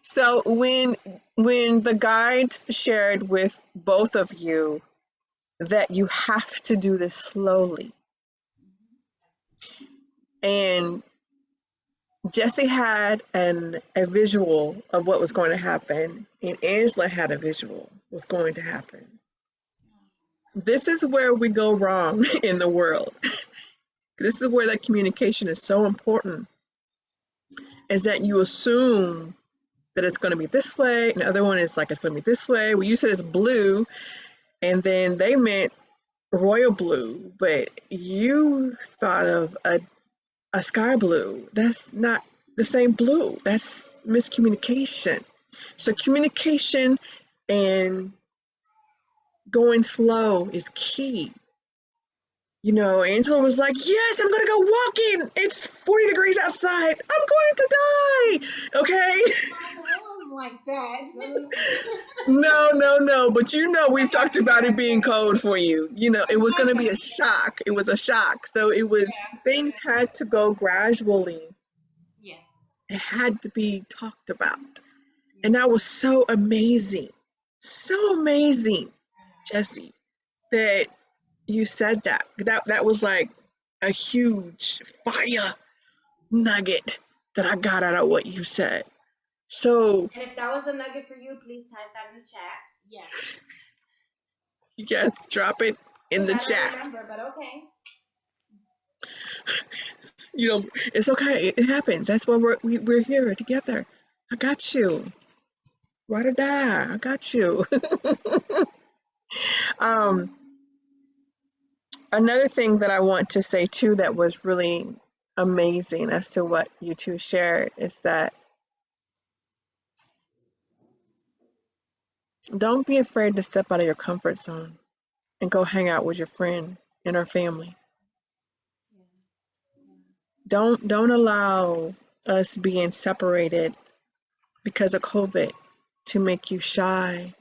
So when the guides shared with both of you that you have to do this slowly, and Jesse had a visual of what was going to happen, and Angela had a visual what's going to happen. This is where we go wrong in the world. This is where that communication is so important, is that you assume that it's going to be this way, and the other one is like it's going to be this way. Well, you said it's blue, and then they meant royal blue, but you thought of a sky blue. That's not the same blue. That's miscommunication. So communication and going slow is key. You know, Angela was like, yes, I'm gonna go walking. It's 40 degrees outside. I'm going to die. Okay. it wasn't like that. No, no, no. But you know, we've talked about it being cold for you. You know, it was gonna be a shock. It was a shock. So it was, things had to go gradually. Yeah. It had to be talked about. And that was so amazing. So amazing, Jesse, that you said that. That was like a huge fire nugget that I got out of what you said. So And if that was a nugget for you, please type that in the chat. Yes. yes, drop it in the I don't chat. remember, but okay. You know, it's okay. It happens. That's why we're here together. I got you. Ride or die. I got you. um, Another thing that I want to say too that was really amazing as to what you two shared is that don't be afraid to step out of your comfort zone and go hang out with your friend and her family. Don't allow us being separated because of COVID to make you shy,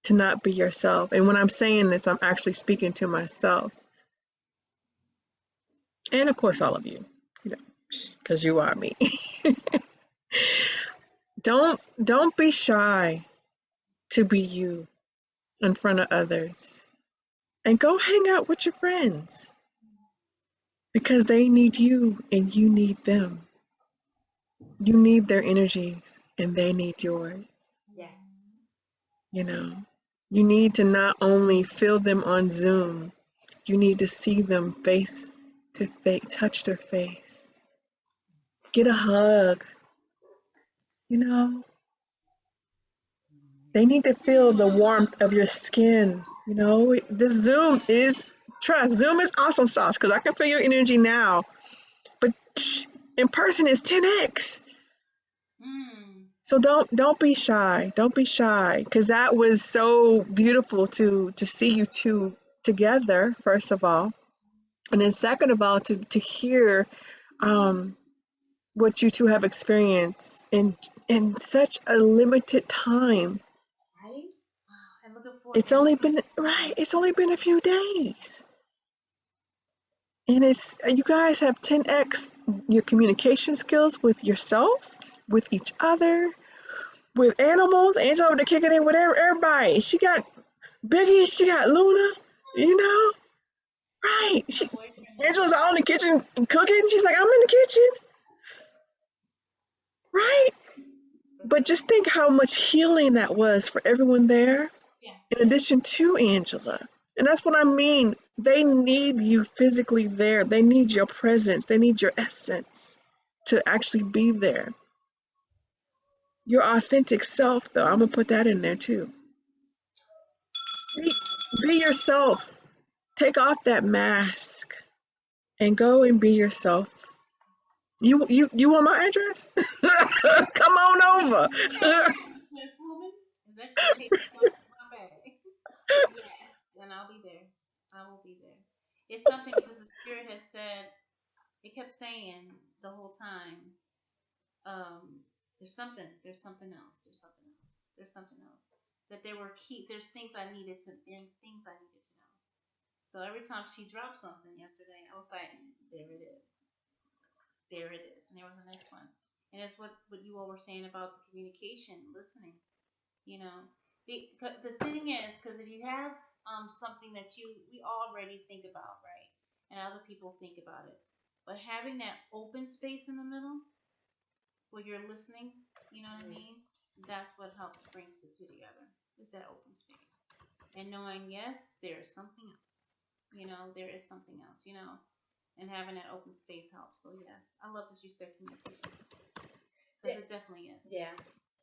to not be yourself. And when I'm saying this, I'm actually speaking to myself. And of course all of you, you know, because you are me. Don't be shy to be you in front of others. And go hang out with your friends because they need you and you need them. You need their energies and they need yours. Yes. You know, you need to not only feel them on Zoom, you need to see them face to face, touch their face, get a hug. You know, they need to feel the warmth of your skin. You know, the Zoom is, trust, Zoom is awesome sauce because I can feel your energy now, but in person is 10x. So don't be shy. Don't be shy because that was so beautiful to see you two together. First of all, and then second of all, to hear what you two have experienced in such a limited time. Right? I'm looking forward It's only been right. It's only been a few days, and it's you guys have 10x your communication skills with yourselves, with each other, with animals. Angela over there kicking in with everybody. She got Biggie, she got Luna, you know? Right. Angela's out in the kitchen cooking. She's like, I'm in the kitchen. Right? But just think how much healing that was for everyone there, in addition to Angela. And that's what I mean. They need you physically there. They need your presence. They need your essence to actually be there. Your authentic self, though, I'm going to put that in there too. Be yourself. Take off that mask and go and be yourself. You want my address? Come on over. Miss Woman, is that your name? My bad. Yes, and I'll be there. I will be there. It's something because the spirit has said it kept saying the whole time, there's something else, there's something else, there's something else. That there were there's things I needed to, know. So every time she dropped something yesterday, I was like, there it is. There it is. And there was the next one. And it's what you all were saying about the communication, listening, you know. The thing is, because if you have something that we already think about, right? And other people think about it. But having that open space in the middle where you're listening, you know what I mean? That's what helps brings the two together. Is that open space. And knowing, yes, there is something else. You know, there is something else, you know. And having that open space helps. So yes, I love that you said communication. Because it definitely is. Yeah.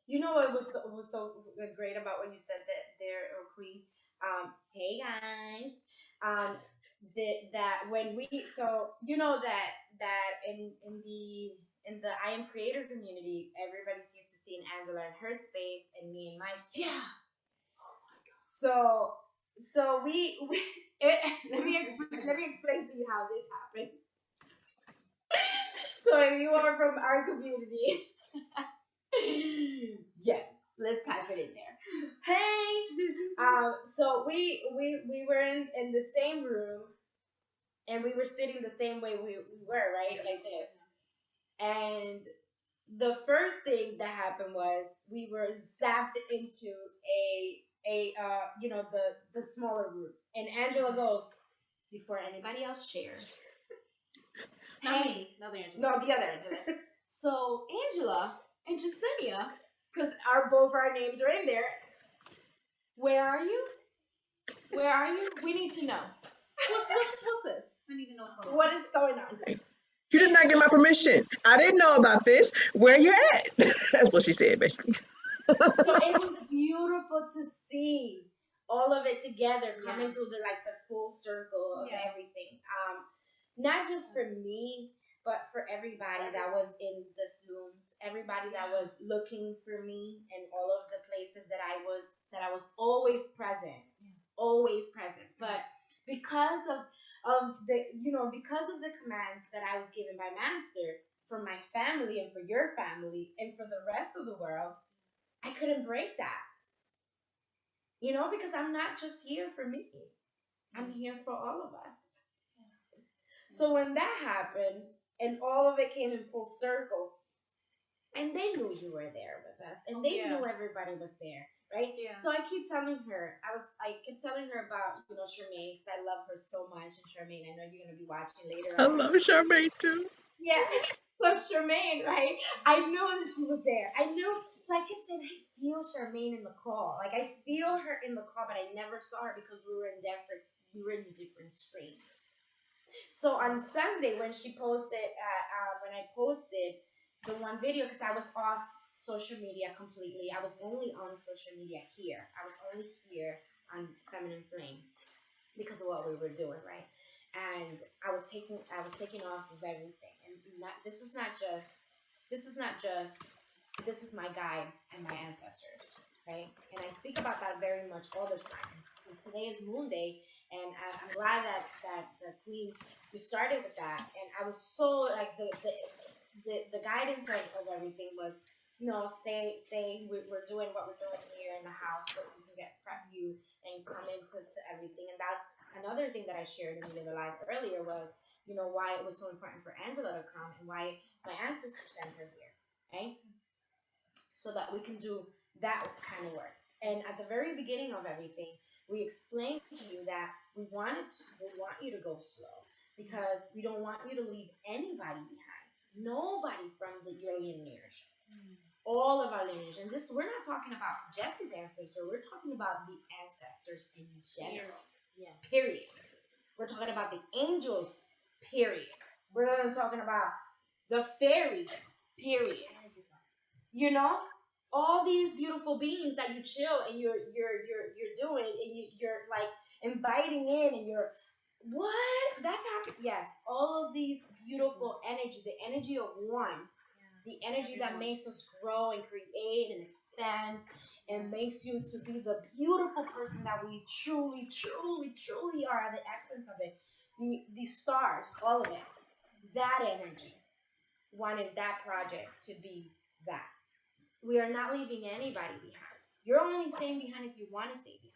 You know what was so great about what you said that there, or Queen. Hey guys. That when we, so you know that in the I Am Creator community, everybody's used to seeing Angela in her space and me in my space. Yeah. So we let me explain to you how this happened. So if you are from our community, yes, let's type it in there. Hey, so we were in the same room, and we were sitting the same way we were, right, like this. And the first thing that happened was we were zapped into a the smaller group, and Angela goes, before anybody else shared. Not me, the other Angela. No, the other Angela. So Angela and Yesenia, because both our names are in there. Where are you? Where are you? We need to know. What's this? I need to know what's going on. What is going on? You did not get my permission. I didn't know about this. Where you at? That's what she said, basically. So it was beautiful to see all of it together come into the full circle of everything. Not just for me, but for everybody that was in the Zooms, everybody that was looking for me, and all of the places that I was always present, But because of the because of the commands that I was given by Master for my family and for your family and for the rest of the world, I couldn't break that. Because I'm not just here for me. I'm here for all of us. So when that happened and all of it came in full circle, and they knew you were there with us, and they knew everybody was there, right? Yeah. So I keep telling her, I keep telling her about, Charmaine, because I love her so much. And Charmaine, I know you're going to be watching later I love Charmaine too. Yeah. So Charmaine, right? I knew that she was there. I knew. So I kept saying, I feel Charmaine in the call. Like, I feel her in the call, but I never saw her because we were in different screens. So on Sunday, when she posted, when I posted the one video, because I was off social media completely. I was only on social media here. I was only here on Feminine Flame because of what we were doing, right? And I was taking off of everything. And this is my guides and my ancestors, right? And I speak about that very much all the time. Since today is Moon Day, and I'm glad that the Queen, you started with that. And I was so like the guidance of everything was, stay. We're doing what we're doing here in the house, so we can prep you and come into everything. And that's another thing that I shared in the live earlier was, why it was so important for Angela to come and why my ancestors sent her here, right? So that we can do that kind of work. And at the very beginning of everything, we explained to you that we want you to go slow because we don't want you to leave anybody behind. Nobody from your lineage. All of our lineage. And we're not talking about Jesse's ancestors. We're talking about the ancestors in general. Yeah. Period. We're talking about the angels. Period. We're not talking about the fairies. Period. All these beautiful beings that you chill and you're doing, and you're like inviting in, and you're that's happening. Yes, all of these beautiful energy, the energy of one, the energy that makes us grow and create and expand and makes you to be the beautiful person that we truly, truly, truly are, the essence of it. The stars, all of it. that energy, wanted that project to be that. We are not leaving anybody behind. You're only staying behind if you want to stay behind.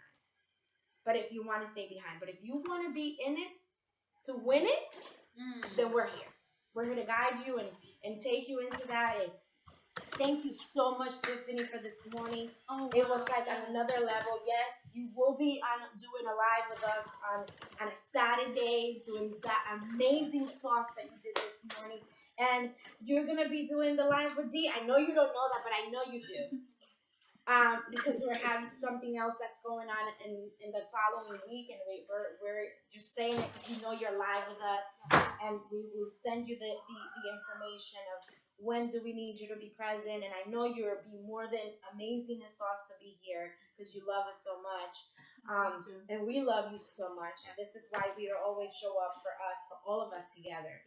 But if you want to stay behind. But if you want to be in it to win it, then we're here. We're here to guide you and take you into that. And thank you so much, Tiffany, for this morning. It was like on another level. Yes, you will be doing a live with us on a Saturday, doing that amazing sauce that you did this morning. And you're going to be doing the live with D. I know you don't know that, but I know you do. Because we're having something else that's going on in the following week, and we're just saying it because we know you're live with us, and we will send you the information of when do we need you to be present. And I know you'll be more than amazing and sauce to be here because you love us so much, and we love you so much. And this is why we always show up for us, for all of us together.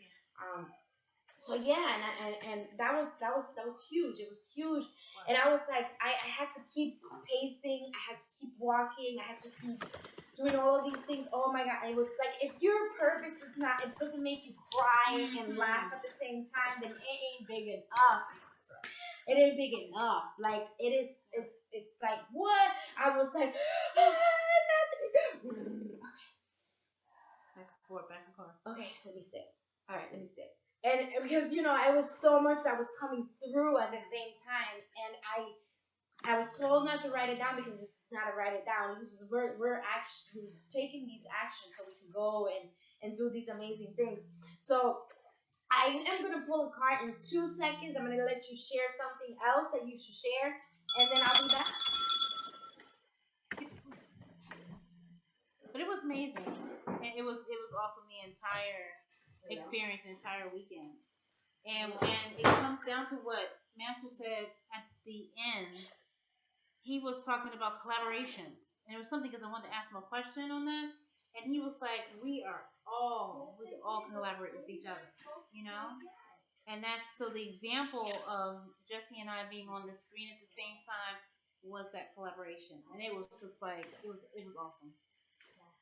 So yeah, and that was huge. It was huge, and I was like, I had to keep pacing. I had to keep walking. I had to keep doing all of these things. Oh my God! It was like, if your purpose is not, it doesn't make you cry and laugh at the same time, then it ain't big enough. It ain't big enough. Like it is. It's like, what? I was like, it's happening. Back and forth, back and forth. Okay, let me sit. All right, let me sit. And because it was so much that was coming through at the same time, and I was told not to write it down because this is not a write it down. This is we're actually taking these actions so we can go and do these amazing things. So I am gonna pull a card in 2 seconds. I'm gonna let you share something else that you should share, and then I'll be back. But it was amazing. It was awesome the entire experience, the entire weekend. And when it comes down to what Master said at the end, he was talking about collaboration. And it was something because I wanted to ask him a question on that. And he was like, we all collaborate with each other, And that's so the example of Jesse and I being on the screen at the same time was that collaboration. And it was just like, it was awesome.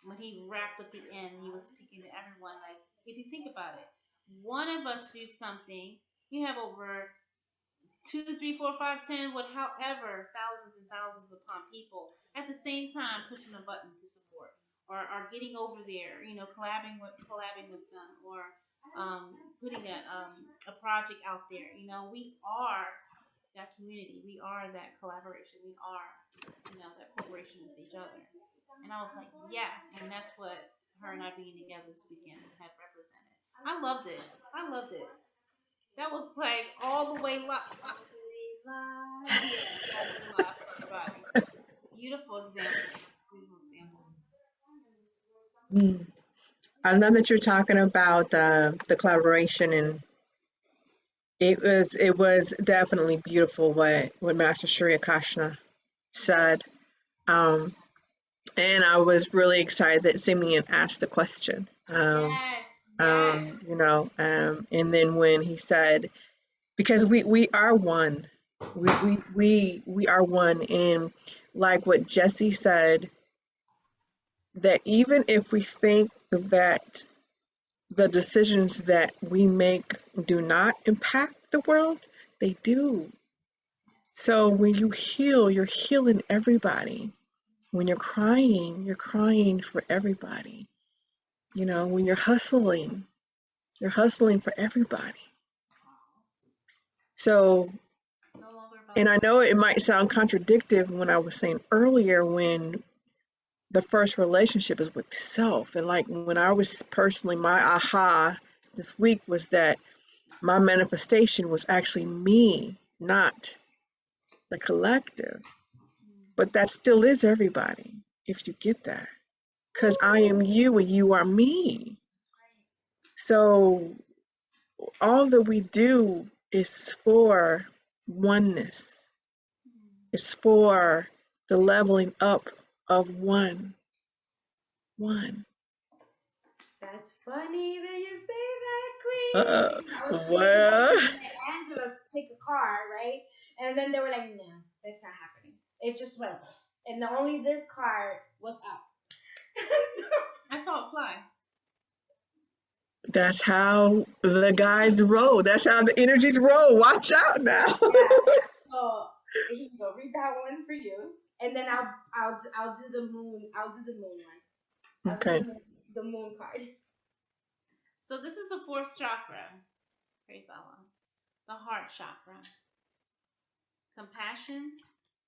When he wrapped up the end, he was speaking to everyone. Like, if you think about it, one of us do something, you have over 2, 3, 4, 5, 10, however, thousands and thousands upon people at the same time pushing a button to support, or getting over there, collabing with them, or putting a project out there. We are that community. We are that collaboration. We are, that cooperation with each other. And I was like, yes, and that's what her and I being together this weekend had represented. I loved it. That was like all the way live. Everybody. Beautiful example. I love that you're talking about the collaboration, and it was definitely beautiful what Master 𝕱𝖃𝒆 said. And I was really excited that Simeon asked the question. Yes. And then when he said, because we are one, we are one, and like what Jesse said, that even if we think that the decisions that we make do not impact the world, they do. So when you heal, you're healing everybody. When you're crying for everybody. When you're hustling for everybody. So, and I know it might sound contradictory when I was saying earlier, when the first relationship is with self. And like when I was personally, my aha this week was that my manifestation was actually me, not the collective. But that still is everybody, if you get that. Because I am you and you are me. So all that we do is for oneness. It's for the leveling up of one. That's funny that you say that, Queen. I was Well, Angela's pick a car, right? And then they were like, no, that's not happening. It just went, and only this car was up. I saw it fly. That's how the guides roll. That's how the energies roll. Watch out now. Yeah. So here you go. Read that one for you, and then I'll do the moon. I'll do the moon one. I'll do Okay. the moon card. So this is the fourth chakra. Praise Allah. The heart chakra. Compassion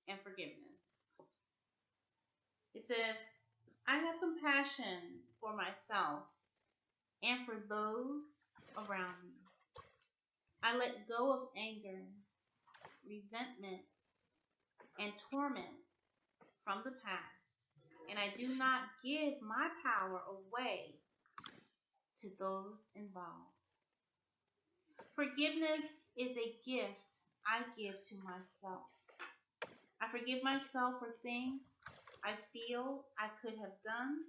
and forgiveness. It says, I have compassion for myself and for those around me. I let go of anger, resentments, and torments from the past, and I do not give my power away to those involved. Forgiveness is a gift I give to myself. I forgive myself for things I feel I could have done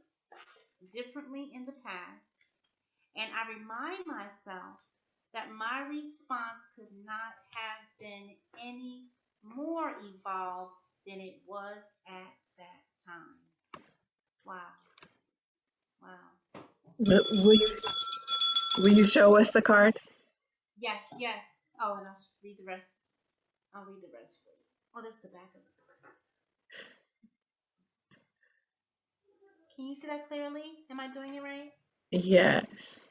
differently in the past, and I remind myself that my response could not have been any more evolved than it was at that time. Wow. Wow. Will you show us the card? Yes, yes. Oh, and I'll read the rest. I'll read the rest for you. Oh, that's the back of it. Can you see that clearly? Am I doing it right? Yes.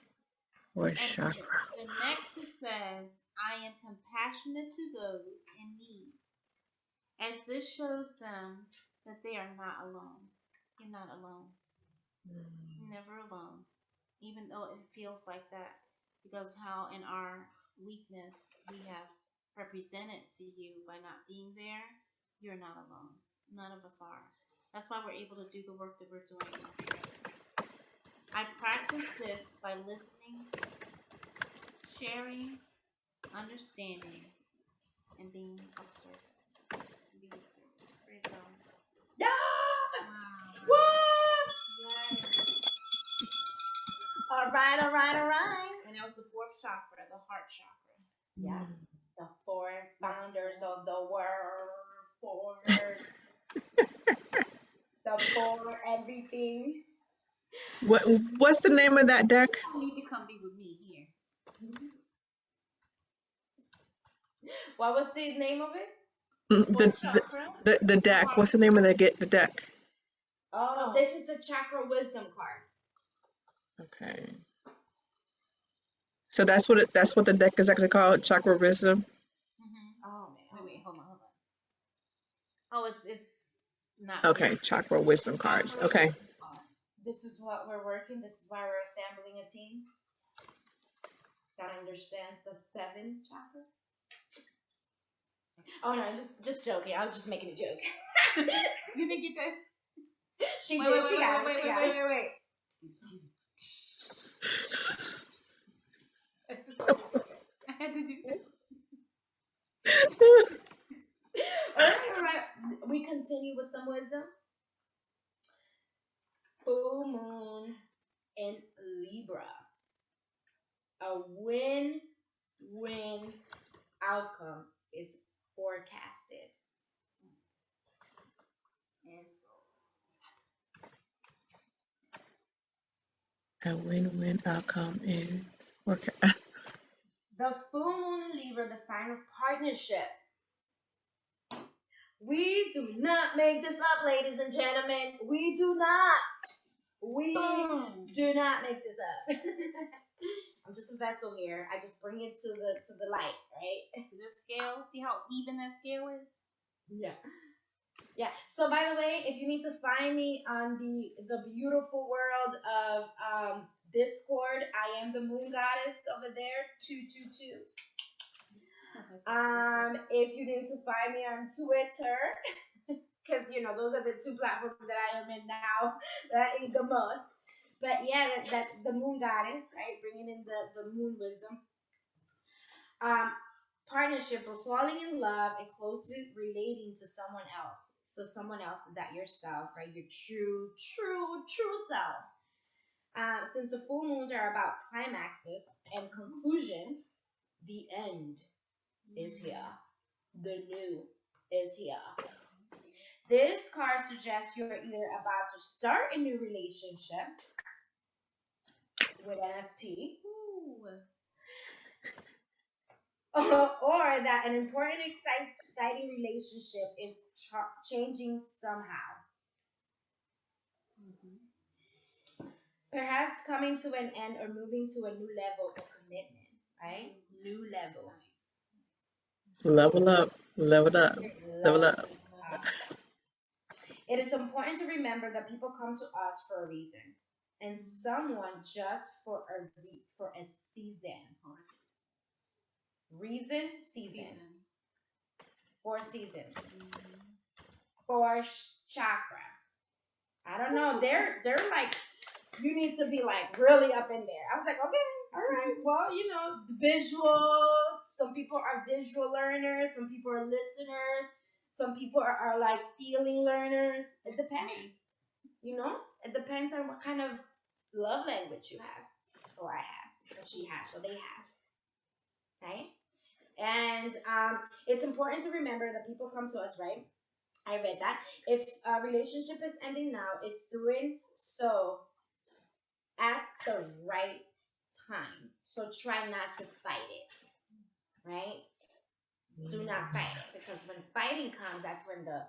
Or And chakra. the next it says, I am compassionate to those in need, as this shows them that they are not alone. You're not alone. Never alone. Even though it feels like that. Because how in our weakness we have represented to you by not being there, you're not alone. None of us are. That's why we're able to do the work that we're doing together. I practice this by listening, sharing, understanding, and being of service. Praise God. Yes! Wow. What? Yes. All right, all right, all right. And that was the fourth chakra, the heart chakra. Yeah. The four founders of the world. Four. The four everything. What's the name of that deck? You don't need to come be with me here. What was the name of it? The deck. What's the name of the deck? Oh, this is the chakra wisdom card. Okay. So that's what the deck is actually called, chakra wisdom. Oh man. Wait, hold on. Oh, it's not. Okay, really. chakra wisdom cards. Okay. This is what we're working. This is why we're assembling a team that understands the 7 chakras. Oh no, just joking. I was just making a joke. You didn't get that? She did. She got it. Wait. I had to do that. All right. We continue with some wisdom. Full moon in Libra. A win-win outcome is forecasted. Yes. A win-win outcome is okay. The full moon in Libra, the sign of partnerships. We do not make this up, ladies and gentlemen. We do not. We do not make this up. I'm just a vessel here. I just bring it to the light, right? To the scale. See how even that scale is? Yeah. Yeah. So by the way, if you need to find me on the beautiful world of Discord, I am the moon goddess over there, 222. If you need to find me on Twitter, because those are the 2 platforms that I am in now that I eat the most. But yeah, that the moon goddess, right? Bringing in the moon wisdom. Partnership or falling in love and closely relating to someone else. So someone else is that yourself, right? Your true self. Since the full moons are about climaxes and conclusions, the end is here. The new is here. This card suggests you're either about to start a new relationship with NFT Or that an important, exciting relationship is changing somehow. Perhaps coming to an end or moving to a new level of commitment, right? New level. Level up, level up, level Level up. up. It is important to remember that people come to us for a reason, and someone just for a season. Reason, season. For season. For chakra. I don't know. They're like, you need to be like really up in there. I was like, okay, all right. Well, you know, visuals. Some people are visual learners. Some people are listeners. Some people are like feeling learners. It depends. You know, it depends on what kind of love language you have, or I have, or she has, or they have. Right? And it's important to remember that people come to us, right? I read that. If a relationship is ending now, it's doing so at the right time. So try not to fight it, right? Do not fight it, because when fighting comes, that's when the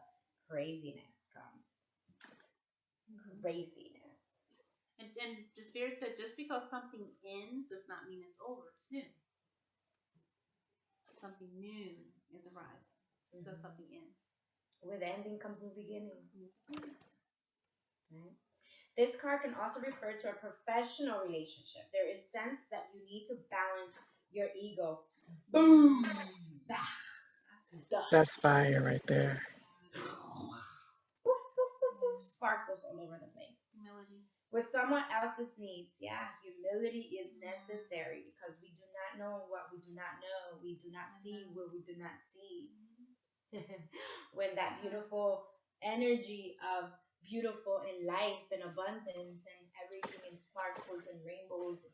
craziness comes. Craziness. And the spirit said, just because something ends does not mean it's over. It's new. Something new is arising. Just because something ends. With ending comes new beginning. Right? This card can also refer to a professional relationship. There is sense that you need to balance your ego. Boom! That's fire right there. Sparkles all over the place. Humility. With someone else's needs. Yeah, humility is necessary, because we do not know what we do not know. We do not see what we do not see. When that beautiful energy of beautiful in life and abundance and everything in sparkles and rainbows,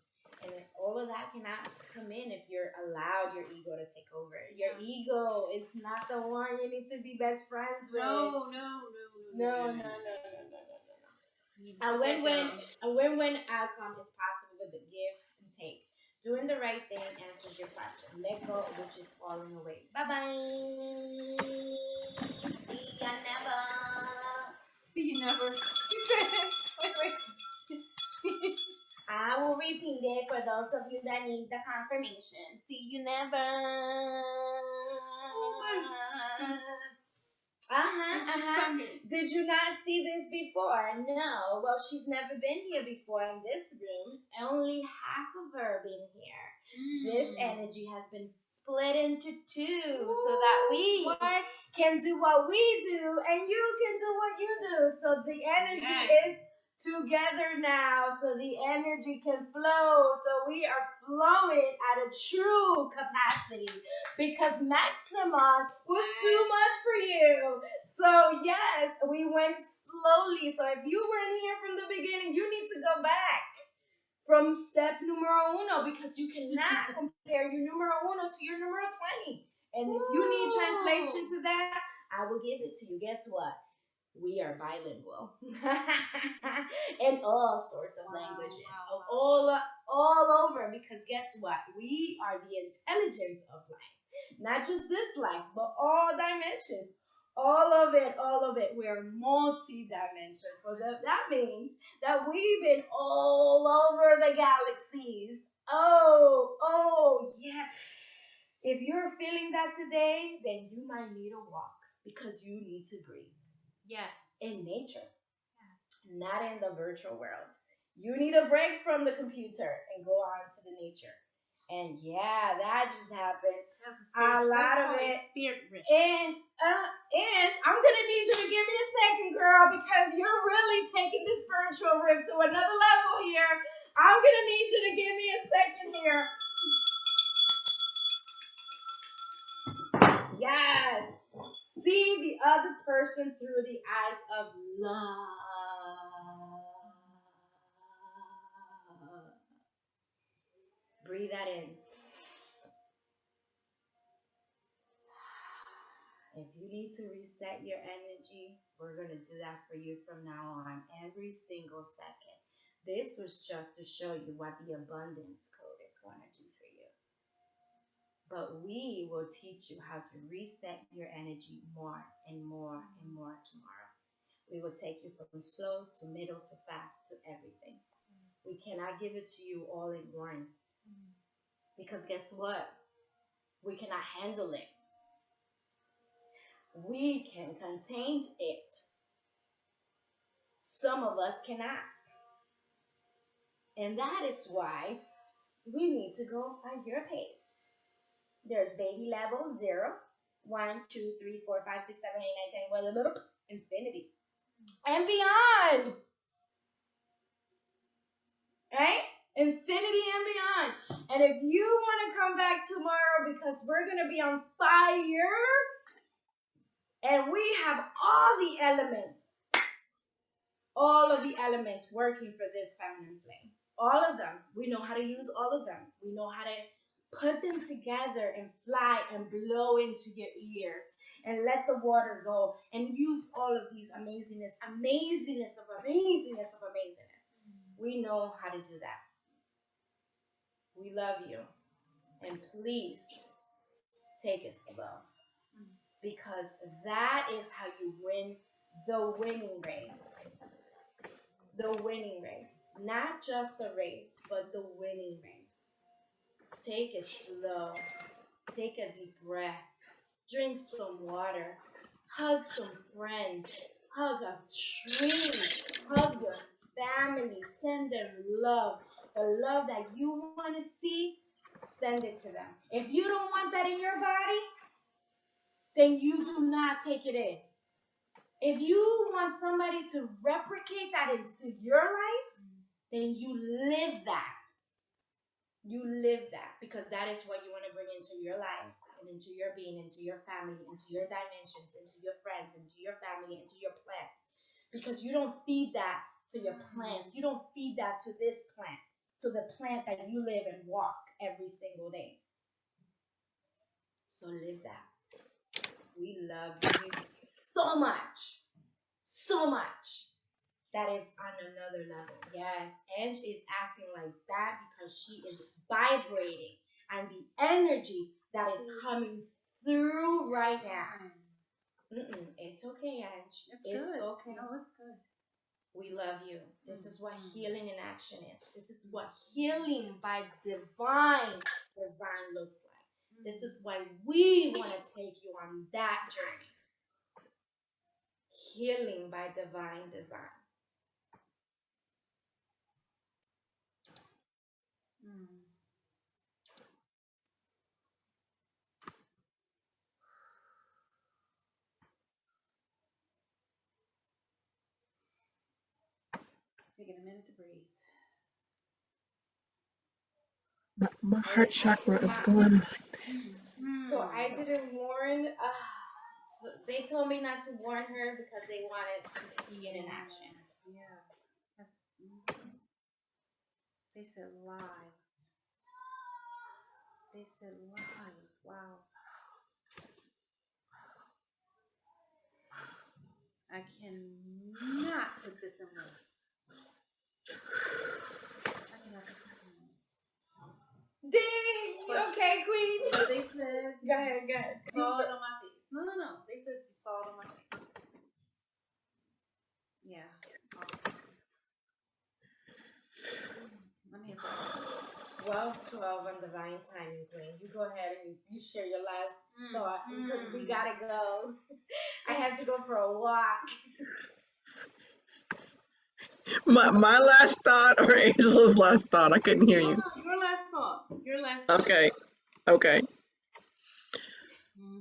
and all of that cannot come in if you're allowed your ego to take over. Your ego, it's not the one you need to be best friends with. No. A win-win outcome is possible with the give and take. Doing the right thing answers your question. Let go of which is falling away. Bye-bye. See ya never. See you never. Wait. I will repeat it for those of you that need the confirmation. See you never. Did you not see this before? No. Well, she's never been here before in this room. Only half of her been here. This energy has been split into two, so that we can do what we do and you can do what you do. So the energy is together now, so the energy can flow. So we are flowing at a true capacity, because maximum was too much for you. So yes, we went slowly. So if you weren't here from the beginning, you need to go back from step numero uno, because you cannot compare your numero uno to your numero 20. And if you need translation to that, I will give it to you. Guess what? We are bilingual in all sorts of languages, all over, because guess what? We are the intelligence of life. Not just this life, but all dimensions. All of it. We are multi-dimensional. So that means that we've been all over the galaxies. Oh, yes. If you're feeling that today, then you might need a walk, because you need to breathe. Yes. In nature. Yes. Not in the virtual world. You need a break from the computer and go on to the nature. And yeah, that just happened. A lot of it. Spirit rip. And I'm gonna need you to give me a second, girl, because you're really taking this spiritual rip to another level here. I'm gonna need you to give me a second here. Yes. See the other person through the eyes of love. Breathe that in. If you need to reset your energy, we're going to do that for you from now on, every single second. This was just to show you what the abundance code is it's going to do for you. But we will teach you how to reset your energy more and more and more tomorrow. We will take you from slow to middle to fast to everything. We cannot give it to you all in one. Because guess what? We cannot handle it. We can contain it. Some of us cannot. And that is why we need to go at your pace. There's baby level 0, 1, 2, 3, 4, 5, 6, 7, 8, 9, 10, infinity. And beyond. Right? Infinity and beyond. And if you want to come back tomorrow, because we're going to be on fire, and we have all of the elements working for this feminine flame. All of them. We know how to use all of them. We know how to put them together and fly and blow into your ears and let the water go and use all of these amazingness. We know how to do that. We love you. And please take it slow. Because that is how you win the winning race. The winning race. Not just the race, but the winning race. Take it slow. Take a deep breath. Drink some water. Hug some friends. Hug a tree. Hug your family. Send them love. The love that you want to see, send it to them. If you don't want that in your body, then you do not take it in. If you want somebody to replicate that into your life, then you live that. You live that, because that is what you want to bring into your life and into your being, into your family, into your dimensions, into your friends, into your family, into your plants. Because you don't feed that to your plants. You don't feed that to this plant, to the plant that you live and walk every single day. So live that. We love you so much, that it's on another level. Yes, Ange is acting like that because she is vibrating and the energy that is coming through right now. It's okay, Ange. It's good. Okay. No, it's good. We love you. This is what healing in action is. This is what healing by divine design looks like. This is why we want to take you on that journey. Healing by divine design. Taking a minute to breathe. My heart chakra is going like this. So I didn't warn. So they told me not to warn her because they wanted to see it in action. Yeah. They said live. Wow. I cannot put this in words. Dang! You okay, Queen? But they said, Go ahead. Salt on my face. No. They said salt on my face. Yeah. Awesome. I'm here for 12 on divine timing, Queen. You go ahead and you share your last thought because we gotta go. I have to go for a walk. My last thought or Angela's last thought? I couldn't hear you. No, your last thought. Okay.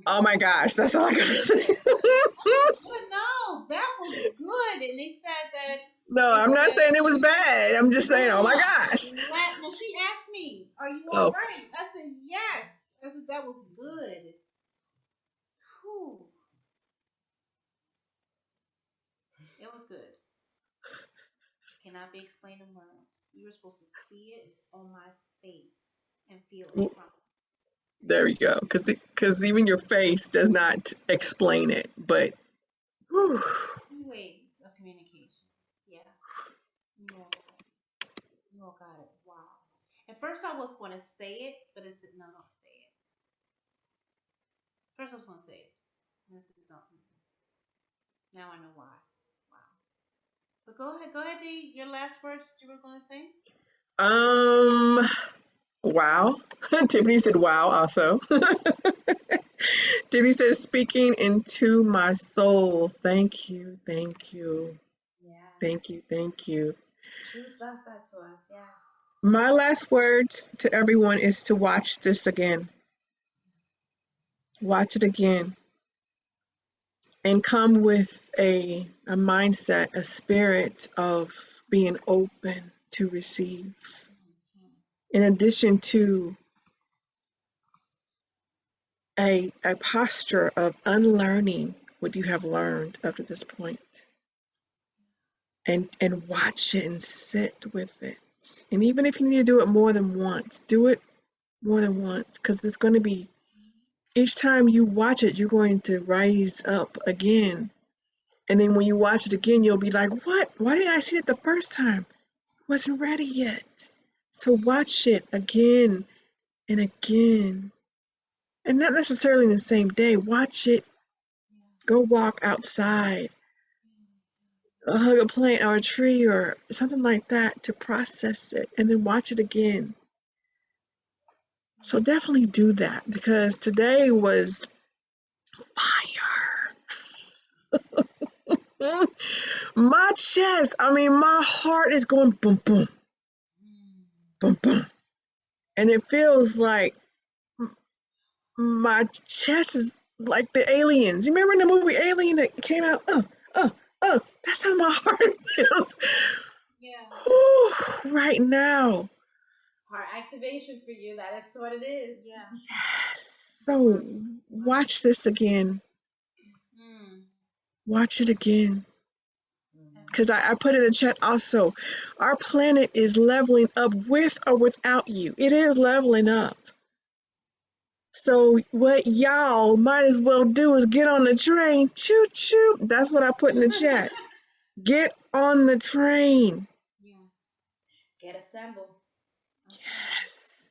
Oh my gosh, that's all I gotta say. No, that was good. And they said that. No, I'm not saying it was bad. I'm just saying, oh my gosh. No, she asked me, "Are you all right?" I said, "Yes." I said, "That was good." Whew. It was good. Cannot be explained in words. You were supposed to see it. It's on my face and feel it. There we go. Because even your face does not explain it. But whew. 2 ways of communication. Yeah. You all got it. Wow. At first, I was going to say it, but it said, no, don't say it. First, I was going to say it. And I said, don't. Now I know why. Wow. But go ahead, D. Your last words you were going to say? Wow. Tiffany said wow also. Tiffany says, speaking into my soul. Thank you, thank you, Yeah. thank you, thank you. Truth does that to us. Yeah. My last words to everyone is to watch this again. Watch it again. And come with a mindset, a spirit of being open to receive. In addition to a posture of unlearning what you have learned up to this point. And watch it and sit with it. And even if you need to do it more than once, do it more than once, because it's going to be, each time you watch it, you're going to rise up again. And then when you watch it again, you'll be like, what? Why didn't I see it the first time? I wasn't ready yet. So watch it again and again. And not necessarily in the same day. Watch it. Go walk outside. Hug a plant or a tree or something like that to process it, and then watch it again. So definitely do that, because today was fire. My chest, my heart is going boom, boom, boom, boom. And it feels like my chest is like the aliens. You remember in the movie Alien that came out? That's how my heart feels. Yeah. Whew, right now. Heart activation for you. That is what it is. Yeah. Yes. So watch this again. Watch it again. Because I put in the chat also, our planet is leveling up with or without you. It is leveling up. So what y'all might as well do is get on the train. Choo choo. That's what I put in the chat. Get on the train. Yes. Get assembled. Yes.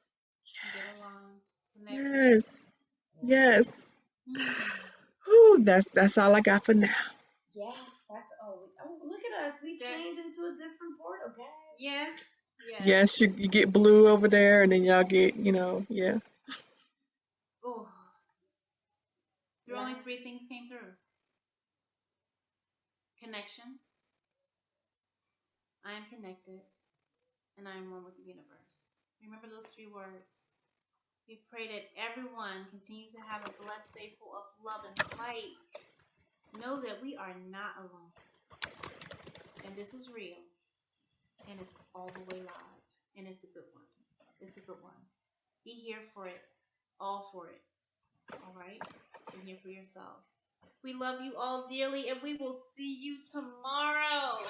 Get along. Connect. Yes. Yes. Whew, that's all I got for now. Yeah, that's all. Look at us. We change into a different portal, guys. Yes. Yes, you get blue over there, and then y'all get, yeah. Oh. Only 3 things came through. Connection. I am connected, and I am one with the universe. Remember those 3 words. We pray that everyone continues to have a blessed day full of love and light. Know that we are not alone. And this is real. And it's all the way live. And it's a good one. It's a good one. Be here for it. All for it. All right? Be here for yourselves. We love you all dearly, and we will see you tomorrow.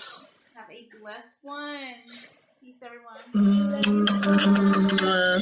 Have a blessed one. Peace, everyone. Mm-hmm.